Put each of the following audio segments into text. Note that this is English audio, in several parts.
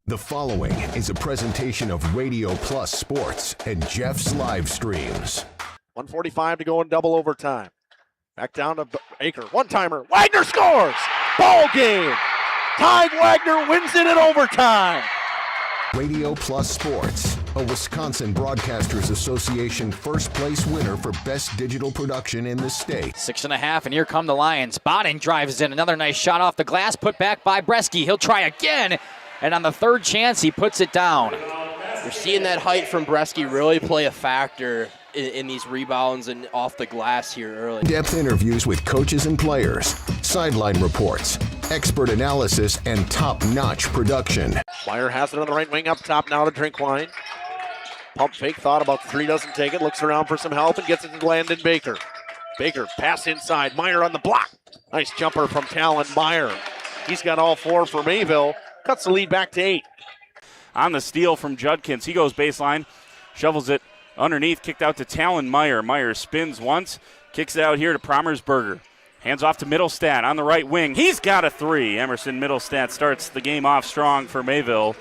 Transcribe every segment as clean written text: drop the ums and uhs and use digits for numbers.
The following is a presentation of Radio Plus Sports and Jeff's Livestreams. 1:45 to go in double overtime. Back down to Baker. One-timer. Wagner scores! Ball game! Ty Wagner wins it in overtime. Radio Plus Sports, a Wisconsin Broadcasters Association first place winner for best digital production in the state. 6.5, and here come the Lions. Bonning drives in. Another nice shot off the glass, put back by Bresky. He'll try again, and on the third chance, he puts it down. You're seeing that height from Bresky really play a factor in these rebounds and off the glass here early. In-depth interviews with coaches and players, sideline reports, expert analysis, and top-notch production. Meyer has it on the right wing up top now to Drinkwine. Pump fake, thought about three, doesn't take it, looks around for some help and gets it to Landon Baker. Baker, pass inside, Meyer on the block. Nice jumper from Talon Meyer. He's got all four for Mayville, cuts the lead back to 8. On the steal from Judkins, he goes baseline, shovels it underneath, kicked out to Talon Meyer. Meyer spins once, kicks it out here to Promersberger. Hands off to Middlestat on the right wing. He's got a three. Emerson Middlestat starts the game off strong for Mayville,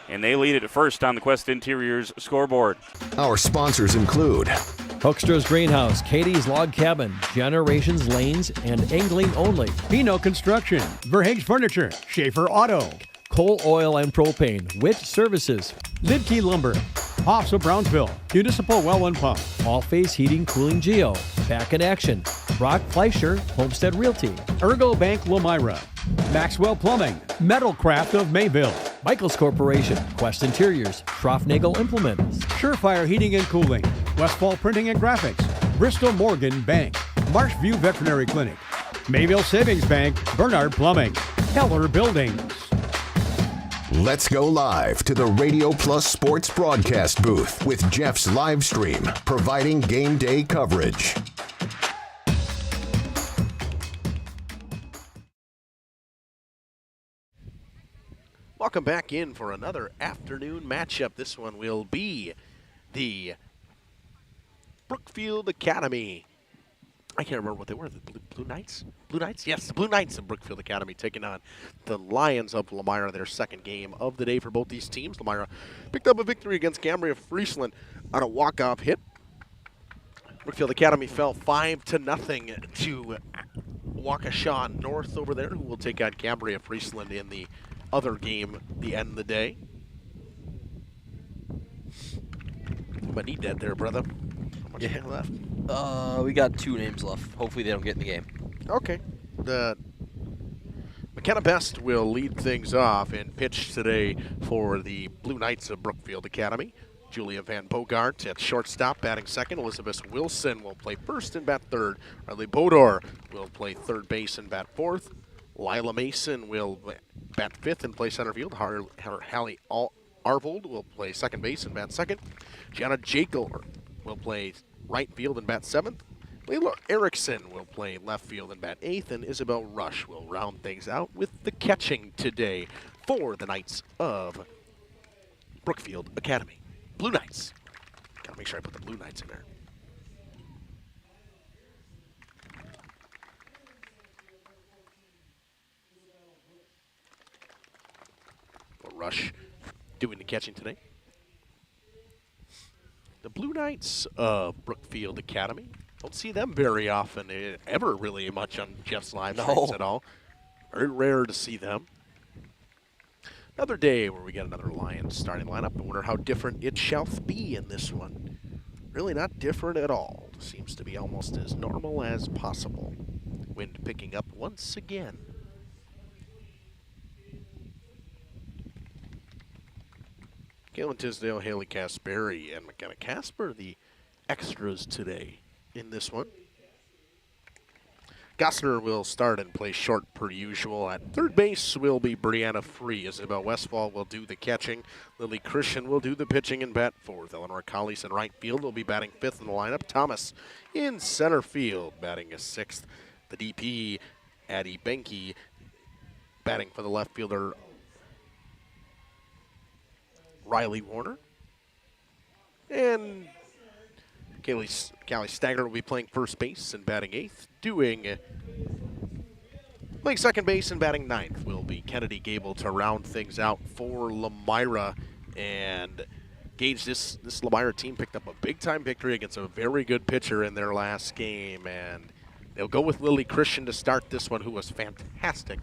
and they lead it at first on the Quest Interiors scoreboard. Our sponsors include Hoekstra's Greenhouse, Katie's Log Cabin, Generations Lanes, and Angling Only. Pino Construction, Verhaeg's Furniture, Schaefer Auto, Coal Oil and Propane, Witt Services, Lidkey Lumber, Hoffs of Brownsville, Municipal Well and Pump, All Phase Heating Cooling Geo, Back in Action, Brock Fleischer, Homestead Realty, Ergo Bank Lomira, Maxwell Plumbing, Metalcraft of Mayville, Michaels Corporation, Quest Interiors, Schroffnagel Implements, Surefire Heating and Cooling, Westfall Printing and Graphics, Bristol Morgan Bank, Marshview Veterinary Clinic, Mayville Savings Bank, Bernard Plumbing, Keller Buildings. Let's go live to the Radio Plus Sports broadcast booth with Jeff's Livestream, providing game day coverage. Welcome back in for another afternoon matchup. This one will be the Brookfield Academy. I can't remember what they were. The Blue Knights? Blue Knights? Yes, the Blue Knights of Brookfield Academy taking on the Lions of Lomira, their second game of the day for both these teams. Lomira picked up a victory against Cambria Friesland on a walk-off hit. Brookfield Academy fell 5-0 to Waukesha North over there, who will take on Cambria Friesland in the other game, the end of the day. I need that there, brother. How much time left? We got 2 names left. Hopefully they don't get in the game. Okay. McKenna Best will lead things off and pitch today for the Blue Knights of Brookfield Academy. Julia Van Bogart at shortstop, batting second. Elizabeth Wilson will play first and bat third. Riley Bodor will play third base and bat fourth. Lila Mason will bat fifth and play center field. Hallie Arvold will play second base and bat second. Gianna Jekyll will play right field and bat seventh. Layla Erickson will play left field and bat eighth. And Isabel Rush will round things out with the catching today for the Knights of Brookfield Academy. Blue Knights. Gotta make sure I put the Blue Knights in there. Rush doing the catching today. The Blue Knights of Brookfield Academy. Don't see them very often, ever really much on Jeff's live streams at all. Very rare to see them. Another day where we get another Lions starting lineup. I wonder how different it shall be in this one. Really not different at all. Seems to be almost as normal as possible. Wind picking up once again. Galen Tisdale, Haley Casperi, and McKenna Casper, the extras today in this one. Gossner will start and play short per usual. At third base will be Brianna Free. Isabel Westfall will do the catching. Lily Christian will do the pitching and bat fourth. Eleanor Collies in right field will be batting fifth in the lineup. Thomas in center field batting a sixth. The DP, Addie Benke, batting for the left fielder Riley Warner. And Callie Stagger will be playing first base and batting eighth. Doing Playing second base and batting ninth will be Kennedy Gable to round things out for Lomira. And Gage, this Lomira team picked up a big-time victory against a very good pitcher in their last game. And they'll go with Lily Christian to start this one, who was fantastic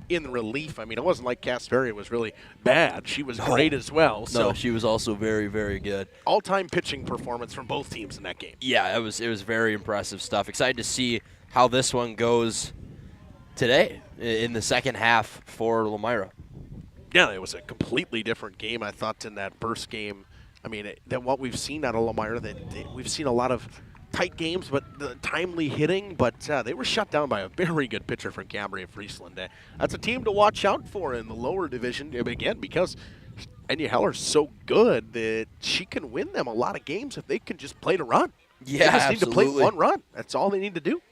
in relief. I mean, it wasn't like Casperia was really bad. She was great as well. So No, she was also very, very good. all-time pitching performance from both teams in that game. Yeah, it was very impressive stuff. Excited to see how this one goes today in the second half for Lomira. Yeah, it was a completely different game, I thought, in that first game. I mean, than what we've seen out of Lomira. We've seen a lot of tight games, but the timely hitting. But they were shut down by a very good pitcher from Gabrielle Friesland. That's a team to watch out for in the lower division, again, because Enya Heller's so good that she can win them a lot of games if they can just play to run. Yeah, they just absolutely. need to play one run. That's all they need to do.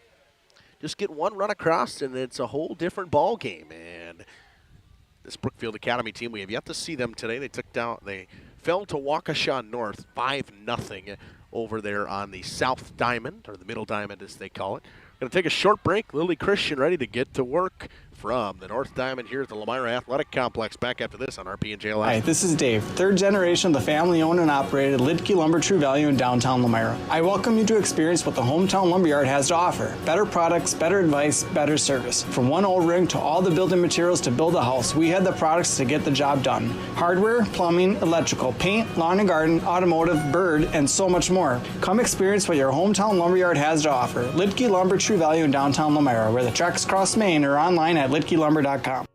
Just get one run across, and it's a whole different ball game. And this Brookfield Academy team, we have yet to see them today. They fell to Waukesha North 5-0 over there on the South Diamond, or the Middle Diamond as they call it. Going to take a short break. Lily Christian ready to get to work from the North Diamond here at the Lomira Athletic Complex. Back after this on RP&J Live. Hi, this is Dave, third generation of the family-owned and operated Lidke Lumber True Value in downtown Lomira. I welcome you to experience what the hometown lumberyard has to offer. Better products, better advice, better service. From one O-ring to all the building materials to build a house, we had the products to get the job done. Hardware, plumbing, electrical, paint, lawn and garden, automotive, bird, and so much more. Come experience what your hometown lumberyard has to offer. Lidke Lumber True Value in downtown Lomira, where the tracks cross Main, or online at lidkelumber.com.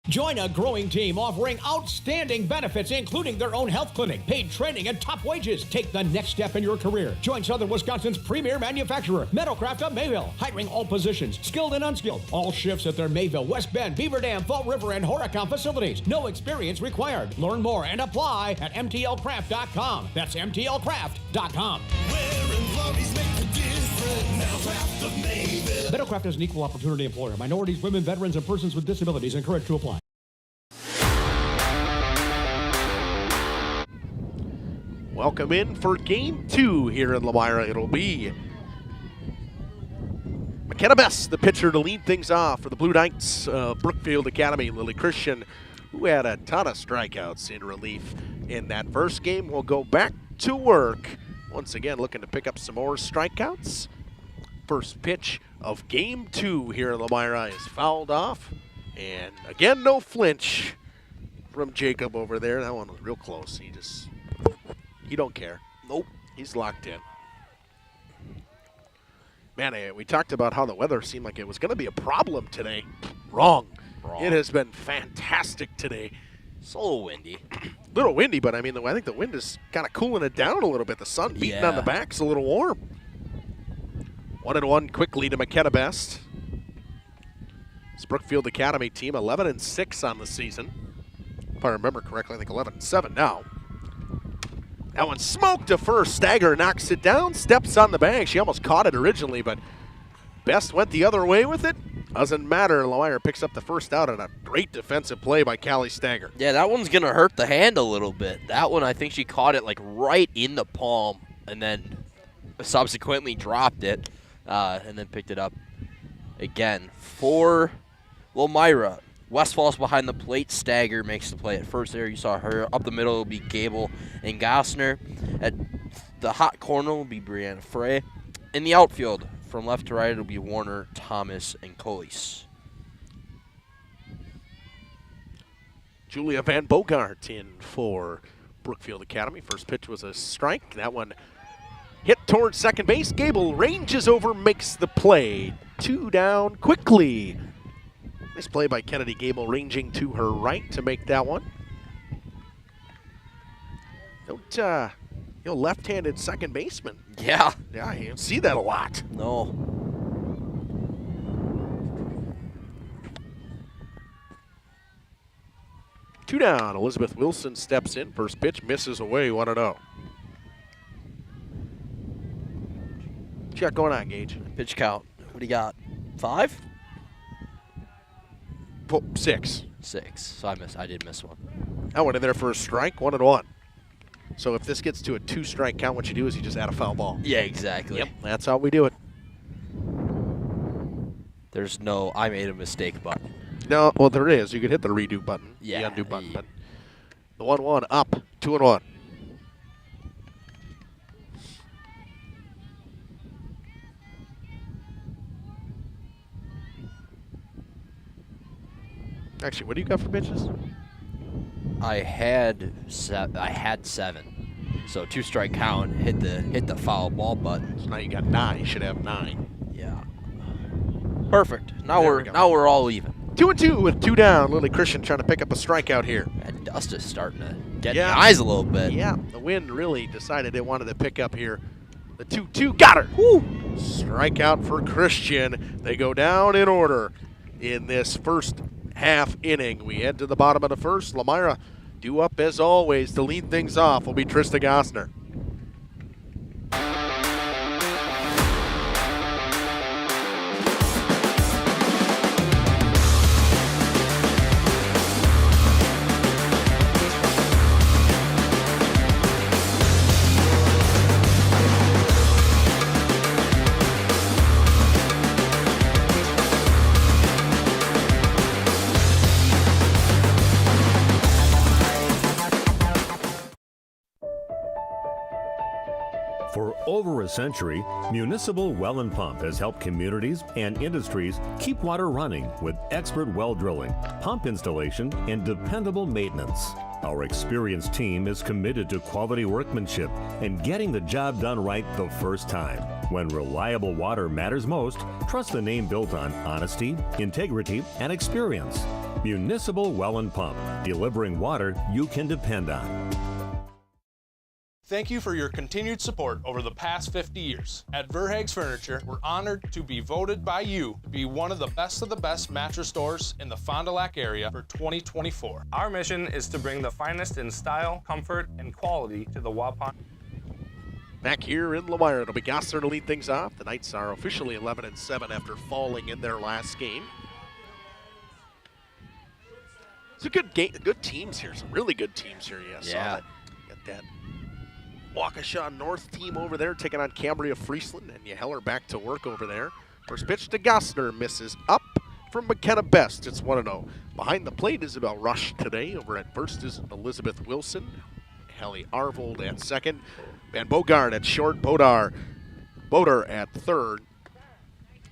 Join a growing team offering outstanding benefits, including their own health clinic, paid training, and top wages. Take the next step in your career. Join Southern Wisconsin's premier manufacturer, Metalcraft of Mayville, hiring all positions, skilled and unskilled. All shifts at their Mayville, West Bend, Beaver Dam, Fall River, and Horicon facilities. No experience required. Learn more and apply at mtlcraft.com. That's mtlcraft.com. Metalcraft is an equal opportunity employer. Minorities, women, veterans, and persons with disabilities encouraged to apply. Welcome in for Game 2 here in Lomira. It'll be McKenna Best, the pitcher, to lead things off for the Blue Knights. Brookfield Academy, Lily Christian, who had a ton of strikeouts in relief in that first game, will go back to work. Once again, looking to pick up some more strikeouts. First pitch of Game 2 here in Lomira is fouled off. And again, no flinch from Jacob over there. That one was real close. He don't care. Nope. He's locked in. Man, we talked about how the weather seemed like it was going to be a problem today. Wrong. It has been fantastic today. It's a little windy. Little windy, but I mean, I think the wind is kind of cooling it down a little bit. The sun beating on the back's a little warm. 1-1 quickly to McKenna Best. This Brookfield Academy team 11-6 on the season. If I remember correctly, I think 11-7 now. That one smoked to first. Stagger knocks it down, steps on the bag. She almost caught it originally, but Best went the other way with it. Doesn't matter. Lomira picks up the first out on a great defensive play by Callie Stagger. Yeah, that one's going to hurt the hand a little bit. That one, I think she caught it like right in the palm and then subsequently dropped it and then picked it up again. For Lomira, Westfall's behind the plate. Stagger makes the play at first there. You saw her. Up the middle will be Gable and Gossner. At the hot corner will be Brianna Frey. In the outfield, from left to right, it'll be Warner, Thomas, and Colis. Julia Van Bogart in for Brookfield Academy. First pitch was a strike. That one hit towards second base. Gable ranges over, makes the play. 2 down quickly. Nice play by Kennedy Gable, ranging to her right to make that one. Left-handed second baseman. Yeah. Yeah, you don't see that a lot. No. Two down. Elizabeth Wilson steps in. First pitch misses away. 1-0. What you got going on, Gage? Pitch count. What do you got? 5? 6. 6. So I did miss one. I went in there for a strike. 1-1. So if this gets to a 2-strike count, what you do is you just add a foul ball. Yeah, exactly. Yep, that's how we do it. There's no I made a mistake button. No, well, there is. You could hit the redo button, Yeah, the undo button. yeah. But the 1-1 up, 2-1. Actually, what do you got for pitches? I had 7, so 2-strike count. Hit the foul ball button. So now you got 9. You should have 9. Yeah. Perfect. Now There we go. we're all even. 2-2 with 2 down. Lily Christian trying to pick up a strikeout here. That dust is starting to get in Yeah. the eyes a little bit. Yeah, the wind really decided it wanted to pick up here. The 2-2 got her. Woo! Strikeout for Christian. They go down in order in this first half inning. We head to the bottom of the first. Lomira due up as always to lead things off will be Trista Gossner. For over a century, Municipal Well and Pump has helped communities and industries keep water running with expert well drilling, pump installation, and dependable maintenance. Our experienced team is committed to quality workmanship and getting the job done right the first time. When reliable water matters most, trust the name built on honesty, integrity, and experience. Municipal Well and Pump, delivering water you can depend on. Thank you for your continued support over the past 50 years. At Verhaeg's Furniture, we're honored to be voted by you to be one of the best mattress stores in the Fond du Lac area for 2024. Our mission is to bring the finest in style, comfort, and quality to the Waupun. Back here in Lomira, it'll be Gossner to lead things off. The Knights are officially 11-7 after falling in their last game. It's a good game, good teams here. Some really good teams here. Yeah. Saw that. Got that Waukesha North team over there taking on Cambria Friesland, and you Heller back to work over there. First pitch to Gossner, misses up from McKenna Best. It's 1-0. Behind the plate, Isabel Rush today. Over at first is Elizabeth Wilson. Helly Arvold at second. Van Bogart at short. Boder at third.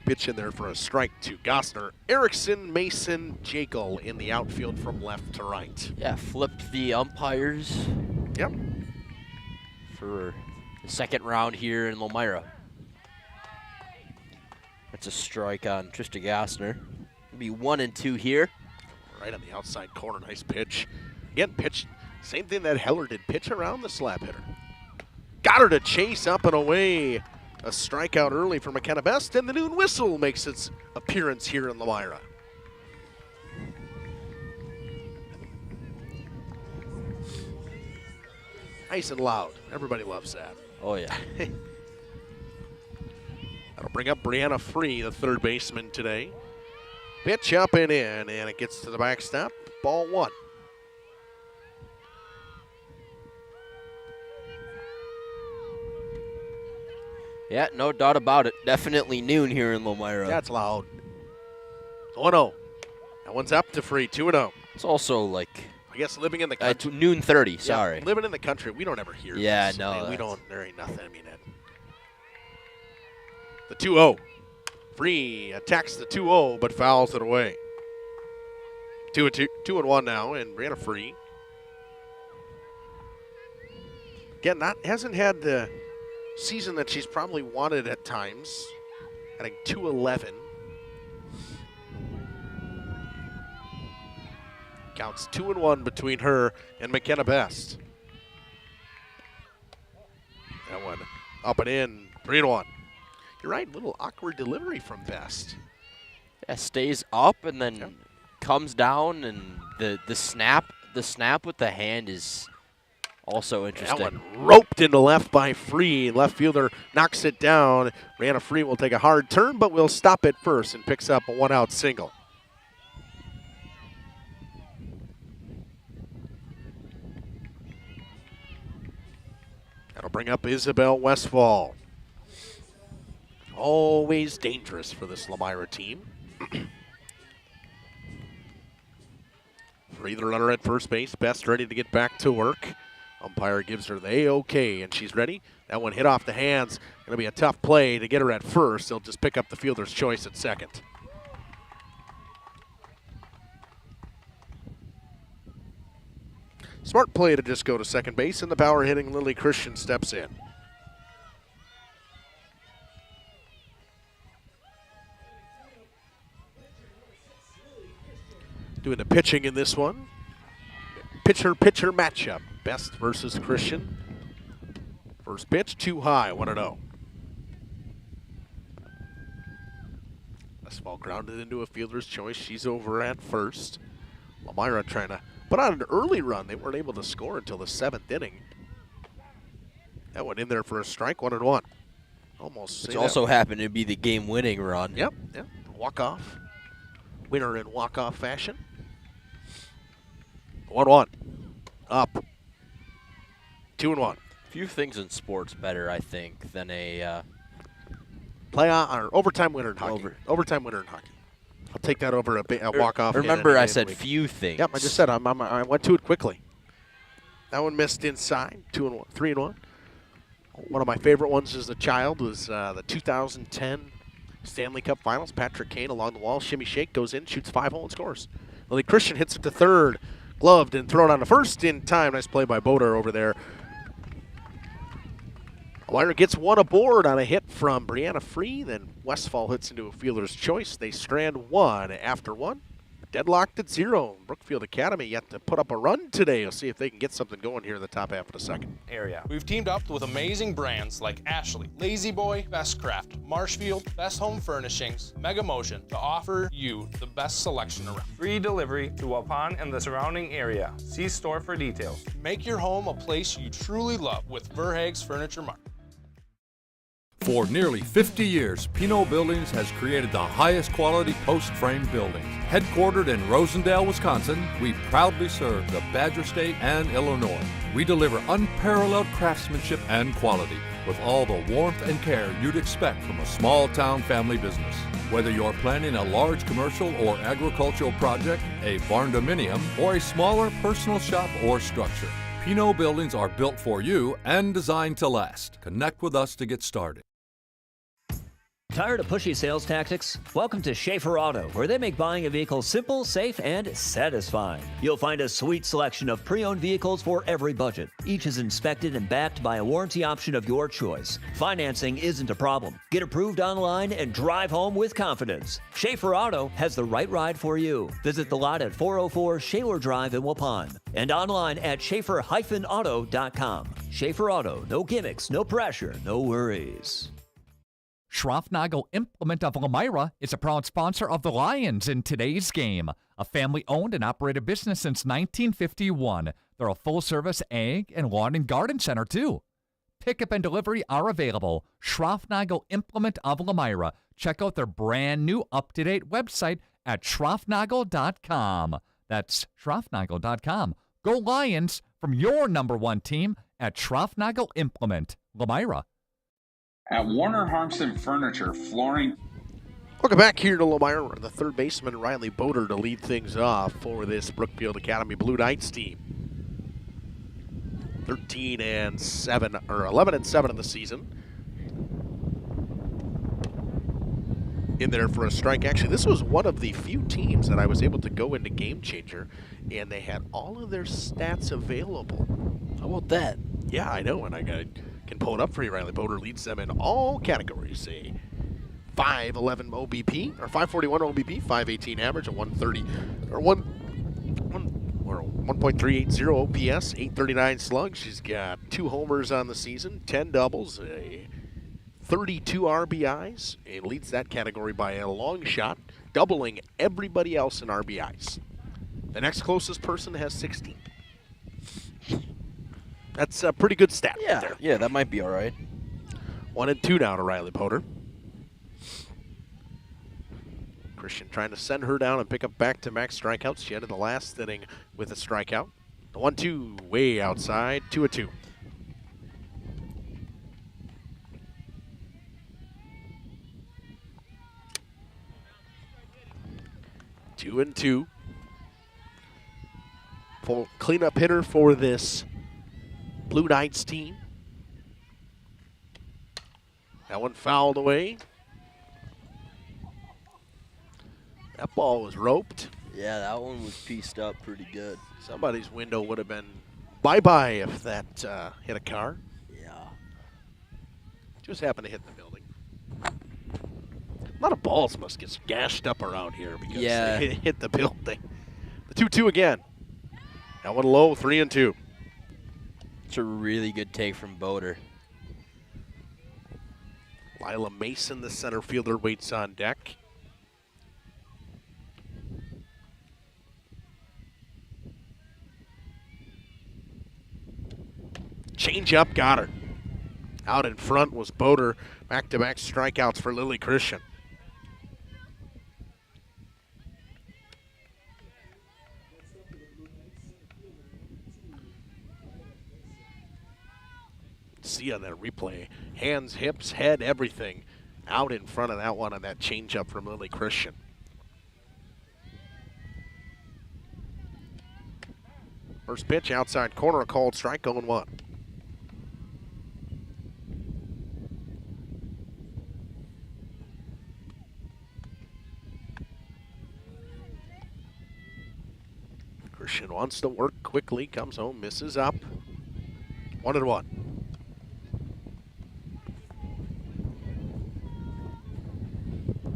Pitch in there for a strike to Gossner. Erickson, Mason, Jekyll in the outfield from left to right. Yeah, flipped the umpires. Yep. For the second round here in Lomira. That's a strike on Trista Gossner. It'll be 1-2 here. Right on the outside corner, nice pitch. Again, pitch, same thing that Heller did, pitch around the slap hitter. Got her to chase up and away. A strikeout early for McKenna Best, and the noon whistle makes its appearance here in Lomira. Nice and loud. Everybody loves that. Oh, yeah. That'll bring up Brianna Free, the third baseman today. Pitch up and in, and it gets to the backstop. Ball 1. Yeah, no doubt about it. Definitely noon here in Lomira. That's loud. 1-0. That one's up to Free, 2-0. It's also like I guess living in the country. noon 30, sorry. Yeah, living in the country, we don't ever hear Yeah, this. no. I mean, we don't, there ain't nothing. I mean, the 2-0. Free attacks the 2-0, but fouls it away. 2-1 now, and Brianna Free. Again, hasn't had the season that she's probably wanted at times. Hitting .211. Counts 2-1 between her and McKenna Best. That one up and in, 3-1. You're right, little awkward delivery from Best. Yeah, stays up and then comes down, and the snap with the hand is also interesting. That one roped into left by Free. Left fielder knocks it down. Brianna Free will take a hard turn, but will stop it first and picks up a one-out single. That'll bring up Isabel Westfall. Always dangerous for this Lomira team. Breather runner at first base. Best ready to get back to work. Umpire gives her the A-OK, and she's ready. That one hit off the hands. Going to be a tough play to get her at first. They'll just pick up the fielder's choice at second. Smart play to just go to second base, and the power hitting Lily Christian steps in. Doing the pitching in this one. Pitcher-pitcher matchup. Best versus Christian. First pitch, too high, 1-0. Westfall grounded into a fielder's choice. She's over at first. Lomira trying to put on an early run. They weren't able to score until the 7th inning. That went in there for a strike, 1-1. Almost. Which also happened to be the game-winning run. Yep. Walk-off. Winner in walk-off fashion. 1-1. Up. 2-1. Few things in sports better, I think, than a playoff or overtime winner in hockey. Overtime winner in hockey. I'll take that over a walk-off. Remember, I said few things. Yep, I just said I went to it quickly. That one missed inside. 2-1, 3-1. One of my favorite ones as a child was the 2010 Stanley Cup Finals. Patrick Kane along the wall, shimmy shake, goes in, shoots 5-hole, and scores. Lily Christian hits it to third, gloved and thrown on the first in time. Nice play by Boder over there. Lomira gets one aboard on a hit from Brianna Free. Then Westfall hits into a fielder's choice. They strand one after one. Deadlocked at 0. Brookfield Academy yet to put up a run today. We'll see if they can get something going here in the top half of the second. We've teamed up with amazing brands like Ashley, Lazy Boy, Best Craft, Marshfield, Best Home Furnishings, Mega Motion to offer you the best selection around. Free delivery to Waupun and the surrounding area. See store for details. Make your home a place you truly love with Verhaeg's Furniture Mart. For nearly 50 years, Pinot Buildings has created the highest quality post-frame buildings. Headquartered in Rosendale, Wisconsin, we proudly serve the Badger State and Illinois. We deliver unparalleled craftsmanship and quality with all the warmth and care you'd expect from a small-town family business. Whether you're planning a large commercial or agricultural project, a barn-dominium, or a smaller personal shop or structure, Pinot Buildings are built for you and designed to last. Connect with us to get started. Tired of pushy sales tactics? Welcome to Schaefer Auto, where they make buying a vehicle simple, safe, and satisfying. You'll find a sweet selection of pre-owned vehicles for every budget. Each is inspected and backed by a warranty option of your choice. Financing isn't a problem. Get approved online and drive home with confidence. Schaefer Auto has the right ride for you. Visit the lot at 404 Shaler Drive in Waupun and online at schaefer-auto.com. Schaefer Auto, no gimmicks, no pressure, no worries. Schroffnagel Implement of Lomira is a proud sponsor of the Lions in today's game. A family-owned and operated business since 1951. They're a full-service ag and lawn and garden center, too. Pickup and delivery are available. Schroffnagel Implement of Lomira. Check out their brand-new up-to-date website at schroffnagel.com. That's schroffnagel.com. Go Lions from your #1 team at Schroffnagel Implement, Lomira. At Warner Harmson Furniture, flooring. Welcome back here to Lomira. The third baseman, Riley Boder, to lead things off for this Brookfield Academy Blue Knights team. 11-7 in the season. In there for a strike. Actually, this was one of the few teams that I was able to go into Game Changer, and they had all of their stats available. How about that? Yeah, I know, and I can pull it up for you. Riley Boder leads them in all categories. A 511 OBP, or 541 OBP, 518 average, a 130, or 1.380 OPS, 839 slug. She's got 2 homers on the season, 10 doubles, 32 RBIs, and leads that category by a long shot, doubling everybody else in RBIs. The next closest person has 16. That's a pretty good stat right there. Yeah, that might be all right. 1-2 now to Riley Boder. Christian trying to send her down and pick up back-to-back strikeouts. She ended the last inning with a strikeout. The 1-2 way outside, 2-2. full cleanup hitter for this Blue Knights team. That one fouled away. That ball was roped. Yeah, that one was pieced up pretty good. Somebody's window would have been bye-bye if that hit a car. Yeah. Just happened to hit the building. A lot of balls must get gashed up around here because they hit the building. The 2-2 again. That one low, 3-2. It's a really good take from Boder. Lila Mason, the center fielder, waits on deck. Change up, got her. Out in front was Boder. Back-to-back strikeouts for Lily Christian. See on that replay, hands, hips, head, everything out in front of that one on that changeup from Lily Christian. First pitch outside corner, a called strike, 0-1. Christian wants to work quickly, comes home, misses up. 1-1.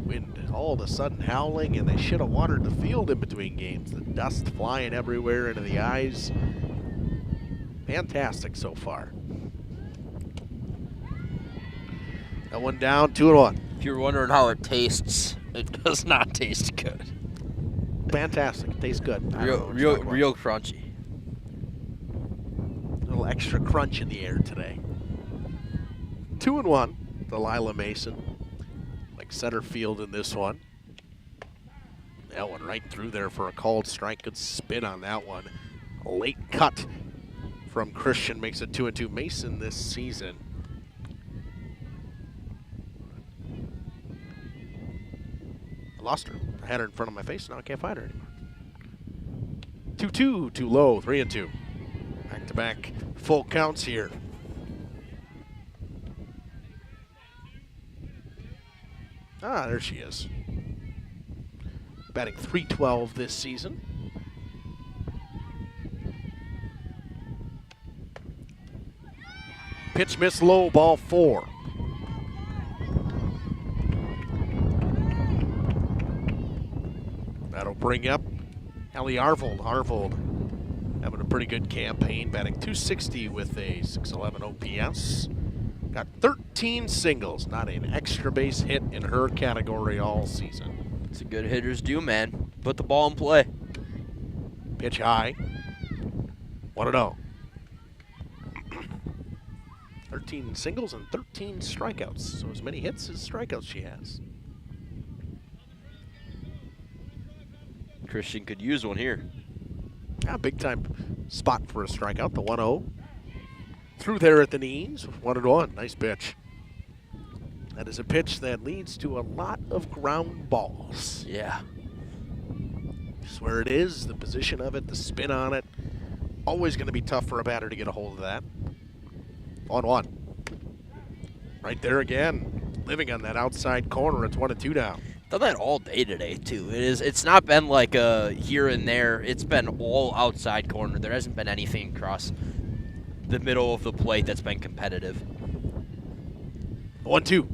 Wind all of a sudden howling, and they should have watered the field in between games. The dust flying everywhere into the eyes. Fantastic so far. That one down, 2-1. If you're wondering how it tastes, it does not taste good. Fantastic, it tastes good. Real crunchy. A little extra crunch in the air today. 2-1, Delilah Mason. Like center field in this one. That one right through there for a called strike. Good spin on that one. A late cut from Christian makes it 2-2. Mason this season. I lost her. I had her in front of my face. Now I can't find her anymore. 2-2, too low. 3-2. Back-to-back full counts here. Ah, there she is. Batting .312 this season. Pitch miss low, ball 4. That'll bring up Ellie Arvold. Arvold having a pretty good campaign, batting .260 with a .611 OPS. Got 13 singles, not an extra base hit in her category all season. It's a good hitters do, man. Put the ball in play. Pitch high. 1-0. 13 singles and 13 strikeouts. So as many hits as strikeouts she has. Christian could use one here. Yeah, big time spot for a strikeout, the 1-0. Through there at the knees, 1-1. Nice pitch. That is a pitch that leads to a lot of ground balls. Yeah. Just where it is, the position of it, the spin on it. Always going to be tough for a batter to get a hold of that. 1-1. Right there again. Living on that outside corner. It's 1-2 down. Done that all day today, too. It's not been like a here and there. It's been all outside corner. There hasn't been anything across the middle of the plate that's been competitive. 1-2.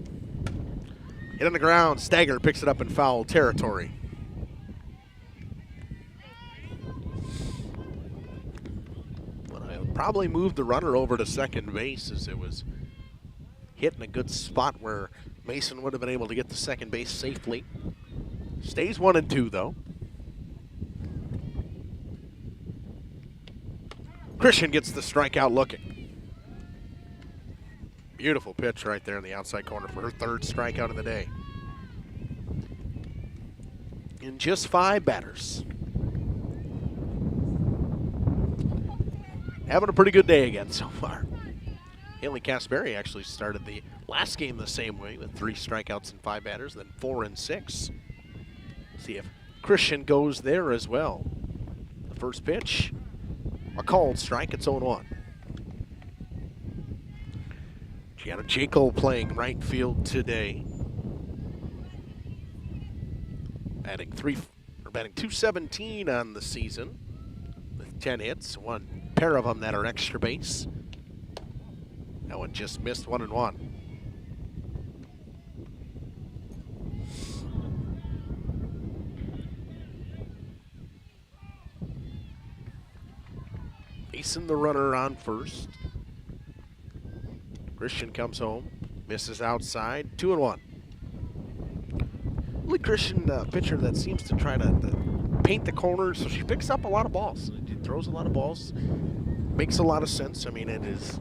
Hit on the ground. Stagger picks it up in foul territory. But I'll probably move the runner over to second base as it was hit in a good spot where Mason would have been able to get to second base safely. Stays 1-2 though. Christian gets the strikeout looking. Beautiful pitch right there in the outside corner for her third strikeout of the day. In just 5 batters. Having a pretty good day again so far. Haley Kasperi actually started the last game the same way with 3 strikeouts and 5 batters, then 4 and 6. See if Christian goes there as well. The first pitch A called strike, it's 0-1. Gianna Jekyll playing right field today. Batting 217 on the season with 10 hits, one pair of them that are extra base. That one just missed 1-1. Facing the runner on first. Christian comes home, misses outside, 2-1. Really Christian pitcher that seems to try to paint the corners, so she picks up a lot of balls. She throws a lot of balls, makes a lot of sense. I mean, it is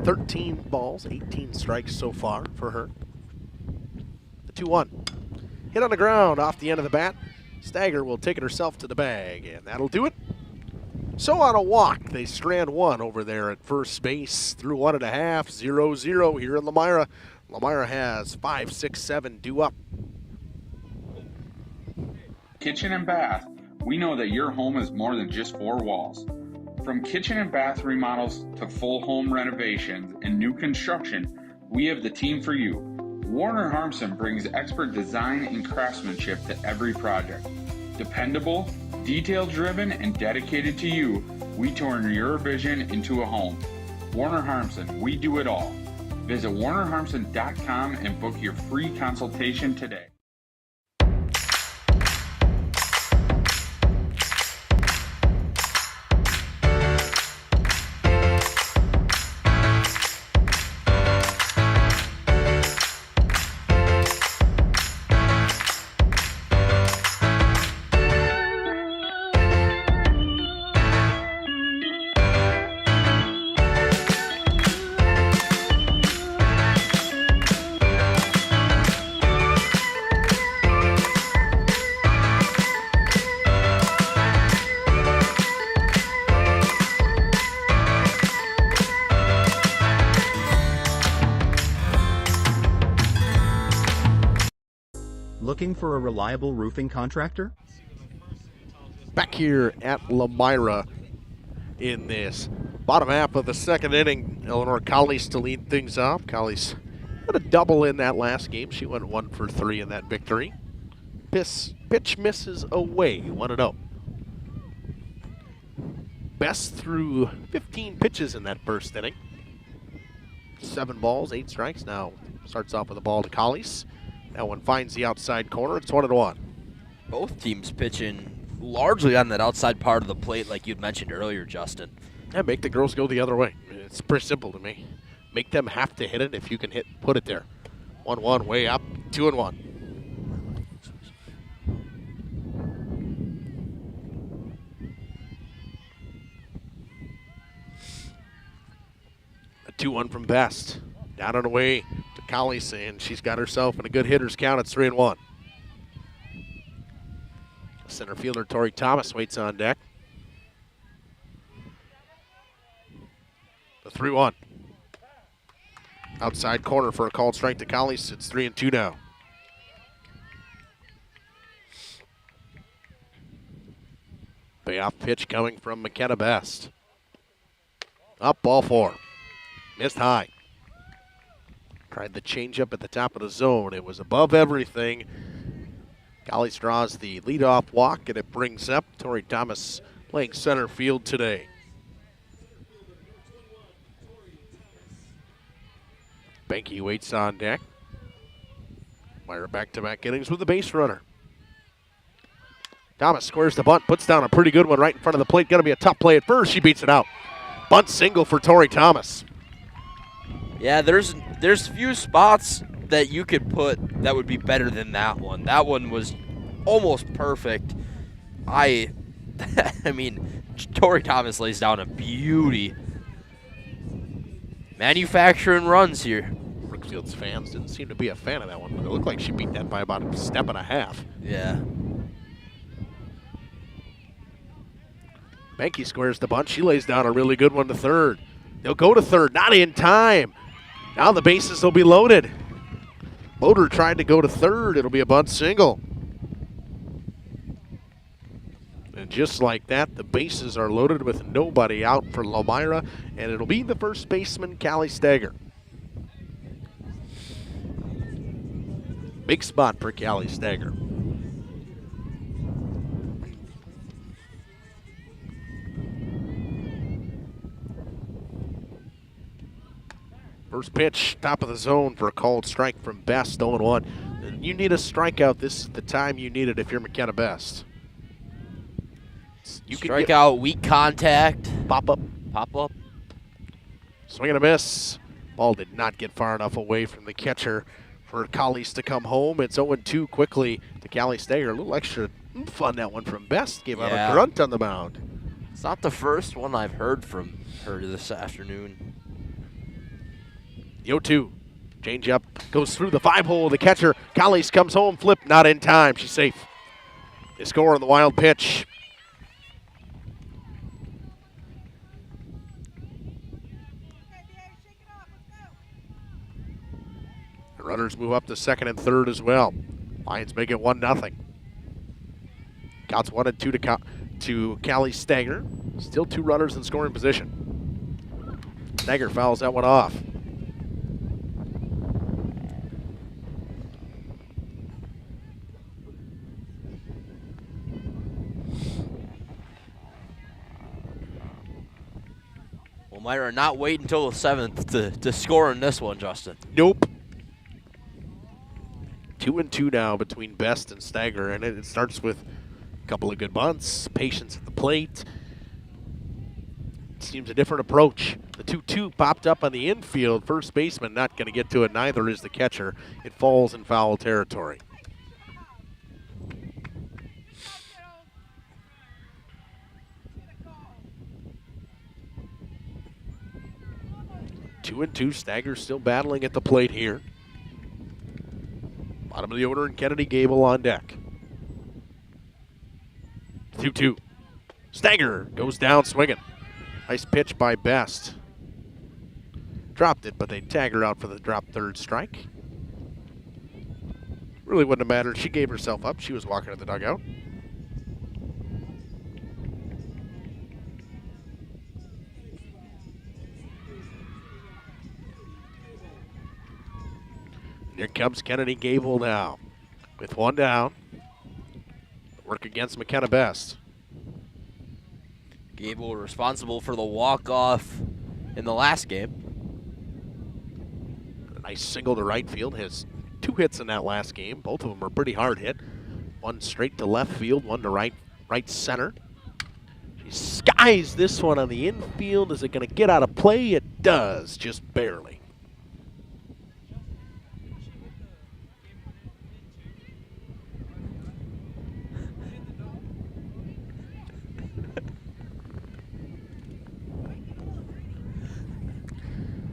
13 balls, 18 strikes so far for her. The 2-1. Hit on the ground off the end of the bat. Stagger will take it herself to the bag, and that'll do it. So on a walk, they strand one over there at first base through 1.5, 0-0 here in Lomira. Lomira has 5, 6, 7 due up. Kitchen and bath. We know that your home is more than just four walls. From kitchen and bath remodels to full home renovations and new construction, we have the team for you. Warner Harmson brings expert design and craftsmanship to every project. Dependable, detail-driven, and dedicated to you, we turn your vision into a home. Warner Harmson, we do it all. Visit warnerharmson.com and book your free consultation today. Looking for a reliable roofing contractor? Back here at Lomira in this bottom half of the second inning. Eleanor Collies to lead things off. Collies had a double in that last game. She went 1 for 3 in that victory. Pitch misses away, 1-0. Best through 15 pitches in that first inning. 7 balls, 8 strikes. Now starts off with a ball to Collies. That one finds the outside corner. It's 1-1. Both teams pitching largely on that outside part of the plate like you'd mentioned earlier, Justin. Yeah, make the girls go the other way. It's pretty simple to me. Make them have to hit it if you can put it there. 1-1, way up, 2-1. A 2-1 from Best. Down and away to Collies, and she's got herself in a good hitter's count. It's 3-1. Center fielder Tori Thomas waits on deck. The 3-1. Outside corner for a called strike to Collies. It's 3-2 now. Payoff pitch coming from McKenna Best. Up, ball 4. Missed high. Tried the changeup at the top of the zone. It was above everything. Collies draws the leadoff walk, and it brings up Tori Thomas playing center field today. Banky waits on deck. Meyer back-to-back innings with the base runner. Thomas squares the bunt, puts down a pretty good one right in front of the plate. Going to be a tough play at first. She beats it out. Bunt single for Tori Thomas. Yeah, there's few spots that you could put that would be better than that one. That one was almost perfect. I mean, Tori Thomas lays down a beauty. Manufacturing runs here. Brookfield's fans didn't seem to be a fan of that one, but it looked like she beat that by about a step and a half. Yeah. Banky squares the bunt. She lays down a really good one to third. They'll go to third, not in time. Now the bases will be loaded. Motor tried to go to third. It'll be a bunt single. And just like that, the bases are loaded with nobody out for Lomira, and it'll be the first baseman, Callie Stager. Big spot for Callie Stager. First pitch, top of the zone for a called strike from Best, 0-1. You need a strikeout. This is the time you need it if you're McKenna Best. You Strike out, weak contact. Pop up. Pop up. Swing and a miss. Ball did not get far enough away from the catcher for Collies to come home. It's 0-2 quickly to Callie Stager. A little extra oomph on that one from Best. Gave out a grunt on the mound. It's not the first one I've heard from her this afternoon. The 0-2. Change up. Goes through the 5-hole. The catcher. Collies comes home. Flip. Not in time. She's safe. They score on the wild pitch. The runners move up to second and third as well. Lions make it 1-0. Counts 1-2 to Callie Stager. Still 2 runners in scoring position. Stager fouls that one off. Lomira not wait until the 7th to score in this one, Justin. Nope. 2-2 now between Best and Stager, and it starts with a couple of good bunts, patience at the plate. Seems a different approach. The 2-2 popped up on the infield. First baseman not going to get to it, neither is the catcher. It falls in foul territory. Two and two. Stager still battling at the plate here. Bottom of the order, and Kennedy Gable on deck. 2-2. Stager goes down swinging. Nice pitch by Best. Dropped it, but they tag her out for the drop third strike. Really wouldn't have mattered. She gave herself up. She was walking to the dugout. Here comes Kennedy Gable now with one down. Work against McKenna Best. Gable responsible for the walk-off in the last game. A nice single to right field. Has 2 hits in that last game. Both of them are pretty hard hit. One straight to left field, one to right center. She skies this one on the infield. Is it going to get out of play? It does, just barely.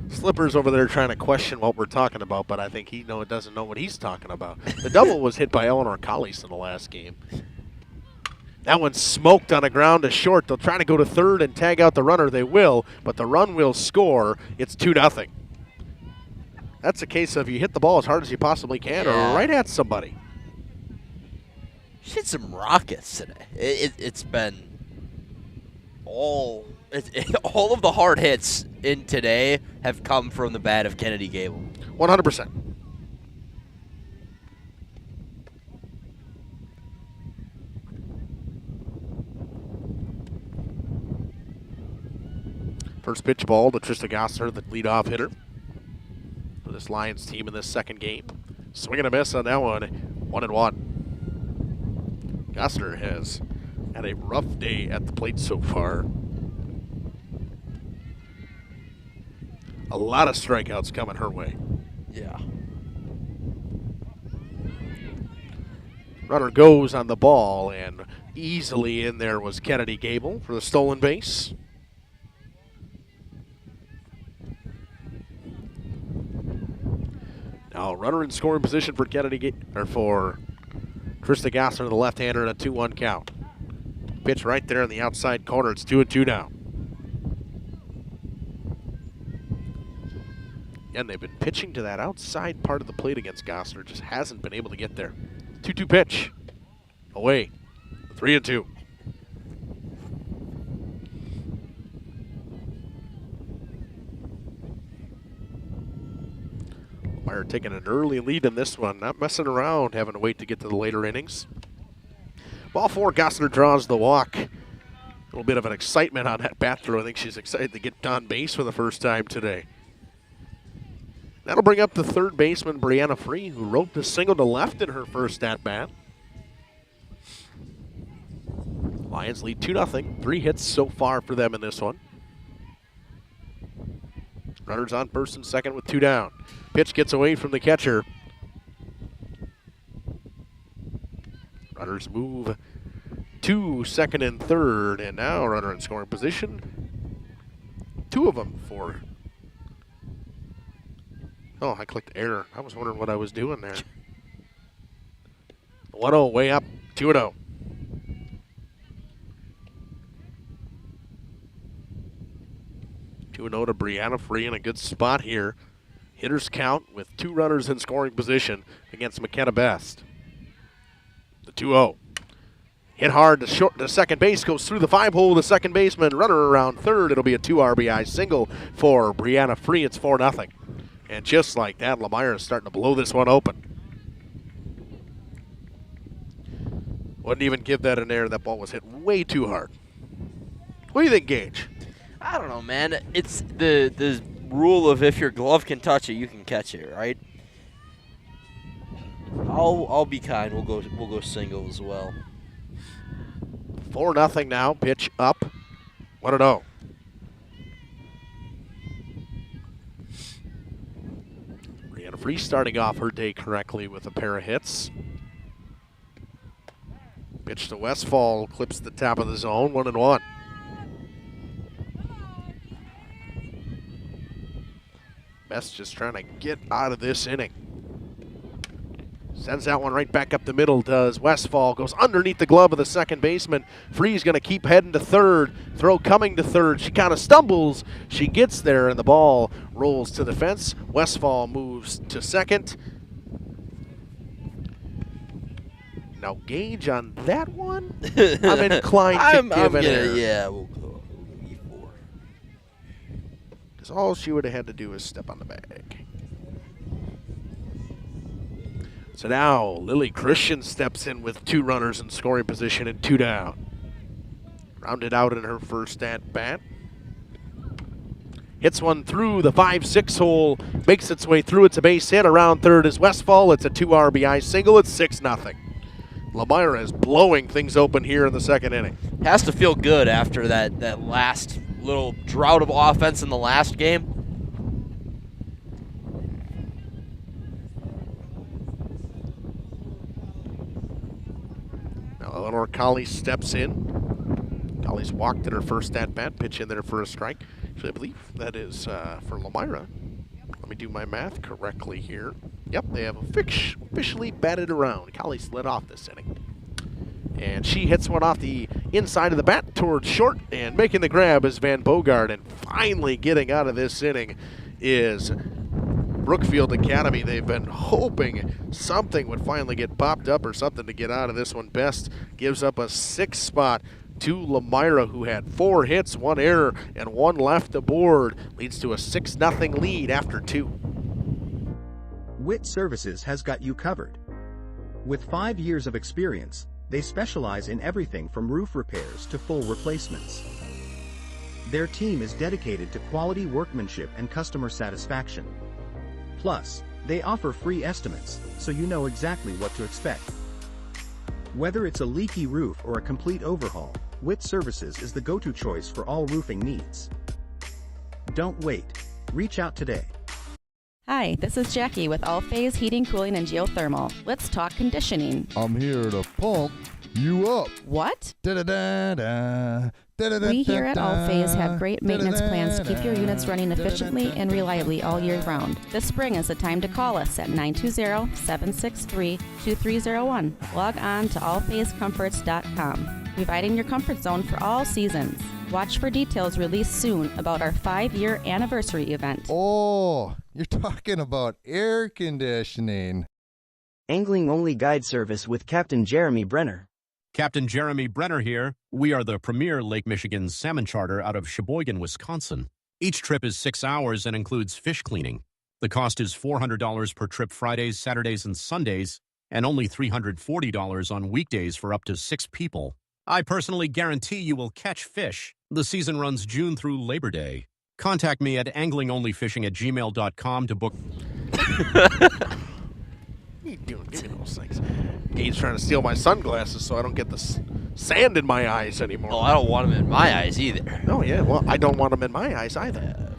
Slipper's over there trying to question what we're talking about, but I think he doesn't know what he's talking about. The double was hit by Eleanor Collies in the last game. That one smoked on the ground to short. They'll try to go to third and tag out the runner. They will, but the run will score. It's 2-0. That's a case of you hit the ball as hard as you possibly can or right at somebody. She hit some rockets today. It's been all of the hard hits in today have come from the bat of Kennedy Gable. 100%. First pitch ball to Trista Gossler, the leadoff hitter for this Lions team in this second game. Swing and a miss on that one, 1-1. Gossler has had a rough day at the plate so far. A lot of strikeouts coming her way. Yeah. Runner goes on the ball, and easily in there was Kennedy Gable for the stolen base. Now, runner in scoring position for for Trista Gossler, the left-hander, and a 2-1 count. Pitch right there in the outside corner. It's 2-2 now. And they've been pitching to that outside part of the plate against Gossler. Just hasn't been able to get there. 2-2 pitch. Away. 3-2. Meyer taking an early lead in this one, not messing around, having to wait to get to the later innings. Ball 4, Gossner draws the walk. A little bit of an excitement on that bat throw. I think she's excited to get on base for the first time today. That'll bring up the third baseman, Brianna Free, who roped a single to left in her first at-bat. Lions lead 2-0. 3 hits so far for them in this one. Runners on first and second with 2 down. Pitch gets away from the catcher. Runners move to second and third, and now runner in scoring position. 2 of them for. Oh, I clicked error. I was wondering what I was doing there. 1-0 way up, 2-0. To Brianna Free in a good spot here. Hitters count with 2 runners in scoring position against McKenna Best. The 2-0. Hit hard to second base, goes through the 5-hole to second baseman. Runner around third. It'll be a 2 RBI single for Brianna Free. It's 4-0. And just like that, Lomira is starting to blow this one open. Wouldn't even give that an error. That ball was hit way too hard. What do you think, Gage? I don't know, man. It's the rule of if your glove can touch it, you can catch it, right? I'll be kind. We'll go single as well. 4-0 now. Pitch up. 1-0. Brianna Free starting off her day correctly with a pair of hits. Pitch to Westfall, clips the top of the zone. 1-1. Best just trying to get out of this inning. Sends that one right back up the middle, does Westfall. Goes underneath the glove of the second baseman. Free's going to keep heading to third. Throw coming to third. She kind of stumbles. She gets there, and the ball rolls to the fence. Westfall moves to second. Now, Gage on that one, I'm inclined to give an error. Yeah, we'll go E4. Because all she would have had to do is step on the bag. So now Lily Christian steps in with 2 runners in scoring position and 2 down. Rounded out in her first at-bat. Hits one through the 5-6 hole, makes its way through. It's a base hit. Around third is Westfall. It's a 2 RBI single. It's 6-0. Lomira is blowing things open here in the second inning. Has to feel good after that last little drought of offense in the last game. Now Eleanor Colley steps in. Colley's walked in her first at-bat, pitch in there for a strike. Actually, I believe that is for Lomira. Let me do my math correctly here. Yep, they have officially batted around. Colley's led off this inning. And she hits one off the inside of the bat towards short, and making the grab is Van Bogart. And finally getting out of this inning is Brookfield Academy. They've been hoping something would finally get popped up or something to get out of this one. Best gives up a 6th spot to Lomira, who had 4 hits, 1 error, and 1 left aboard. Leads to a 6-0 lead after 2. WIT Services has got you covered. With 5 years of experience, they specialize in everything from roof repairs to full replacements. Their team is dedicated to quality workmanship and customer satisfaction. Plus, they offer free estimates, so you know exactly what to expect. Whether it's a leaky roof or a complete overhaul, WIT Services is the go-to choice for all roofing needs. Don't wait. Reach out today. Hi, this is Jackie with All Phase Heating, Cooling, and Geothermal. Let's talk conditioning. I'm here to pump you up. What? Da-da-da-da. We here at All Phase have great maintenance plans to keep your units running efficiently and reliably all year round. This spring is the time to call us at 920-763-2301. Log on to allphasecomforts.com, providing your comfort zone for all seasons. Watch for details released soon about our 5-year anniversary event. Oh, you're talking about air conditioning. Angling-only guide service with Captain Jeremy Brenner. Captain Jeremy Brenner here. We are the premier Lake Michigan salmon charter out of Sheboygan, Wisconsin. Each trip is 6 hours and includes fish cleaning. The cost is $400 per trip Fridays, Saturdays, and Sundays, and only $340 on weekdays for up to 6 people. I personally guarantee you will catch fish. The season runs June through Labor Day. Contact me at anglingonlyfishing@gmail.com to book. What are you doing? Give me those things. Gabe's trying to steal my sunglasses so I don't get the sand in my eyes anymore. Oh, I don't want them in my eyes either. Oh, yeah. Well, I don't want them in my eyes either.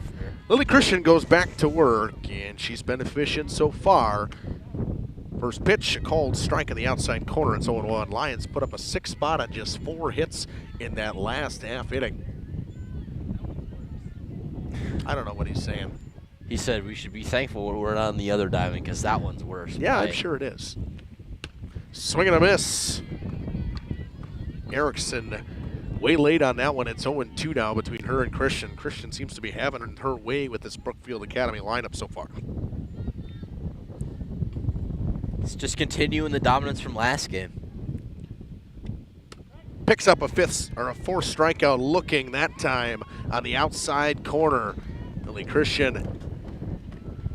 Lily Christian goes back to work, and she's been efficient so far. First pitch, a called strike in the outside corner. It's 0-1. Lions put up a 6 spot on just 4 hits in that last half inning. I don't know what he's saying. He said we should be thankful we're not on the other diamond because that one's worse. Yeah, Right? I'm sure it is. Swing and a miss. Erickson way late on that one. It's 0-2 now between her and Christian. Christian seems to be having her way with this Brookfield Academy lineup so far. It's just continuing the dominance from last game. Picks up a fourth strikeout, looking that time on the outside corner. Lily Christian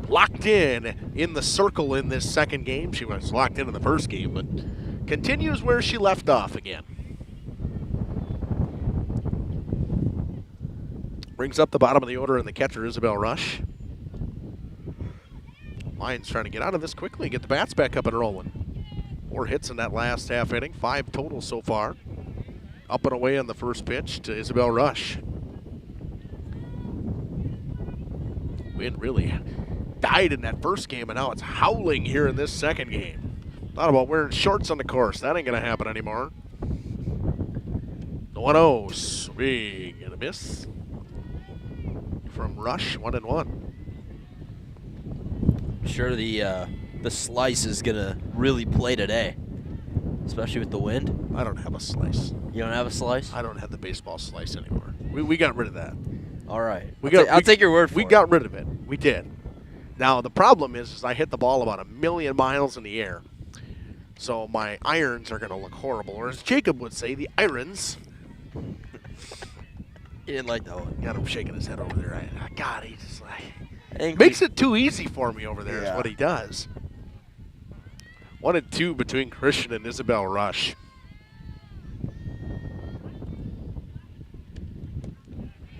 locked in the circle in this second game. She was locked in the first game, but continues where she left off again. Brings up the bottom of the order, and the catcher, Isabel Rush. Lions trying to get out of this quickly and get the bats back up and rolling. 4 hits in that last half inning, 5 total so far. Up and away on the first pitch to Isabel Rush. Wind really died in that first game, and now it's howling here in this second game. Thought about wearing shorts on the course. That ain't going to happen anymore. The 1-0, swing and a miss from Rush, 1-1. I'm sure the slice is going to really play today, especially with the wind. I don't have a slice. You don't have a slice? I don't have the baseball slice anymore. We got rid of that. All right. I'll take your word for it. We got rid of it. We did. Now, the problem is I hit the ball about 1,000,000 miles in the air. So my irons are going to look horrible. Or as Jacob would say, the irons. He didn't like that one. Got him shaking his head over there. God, he just makes it too easy for me over there is what he does. 1-2 between Christian and Isabel Rush.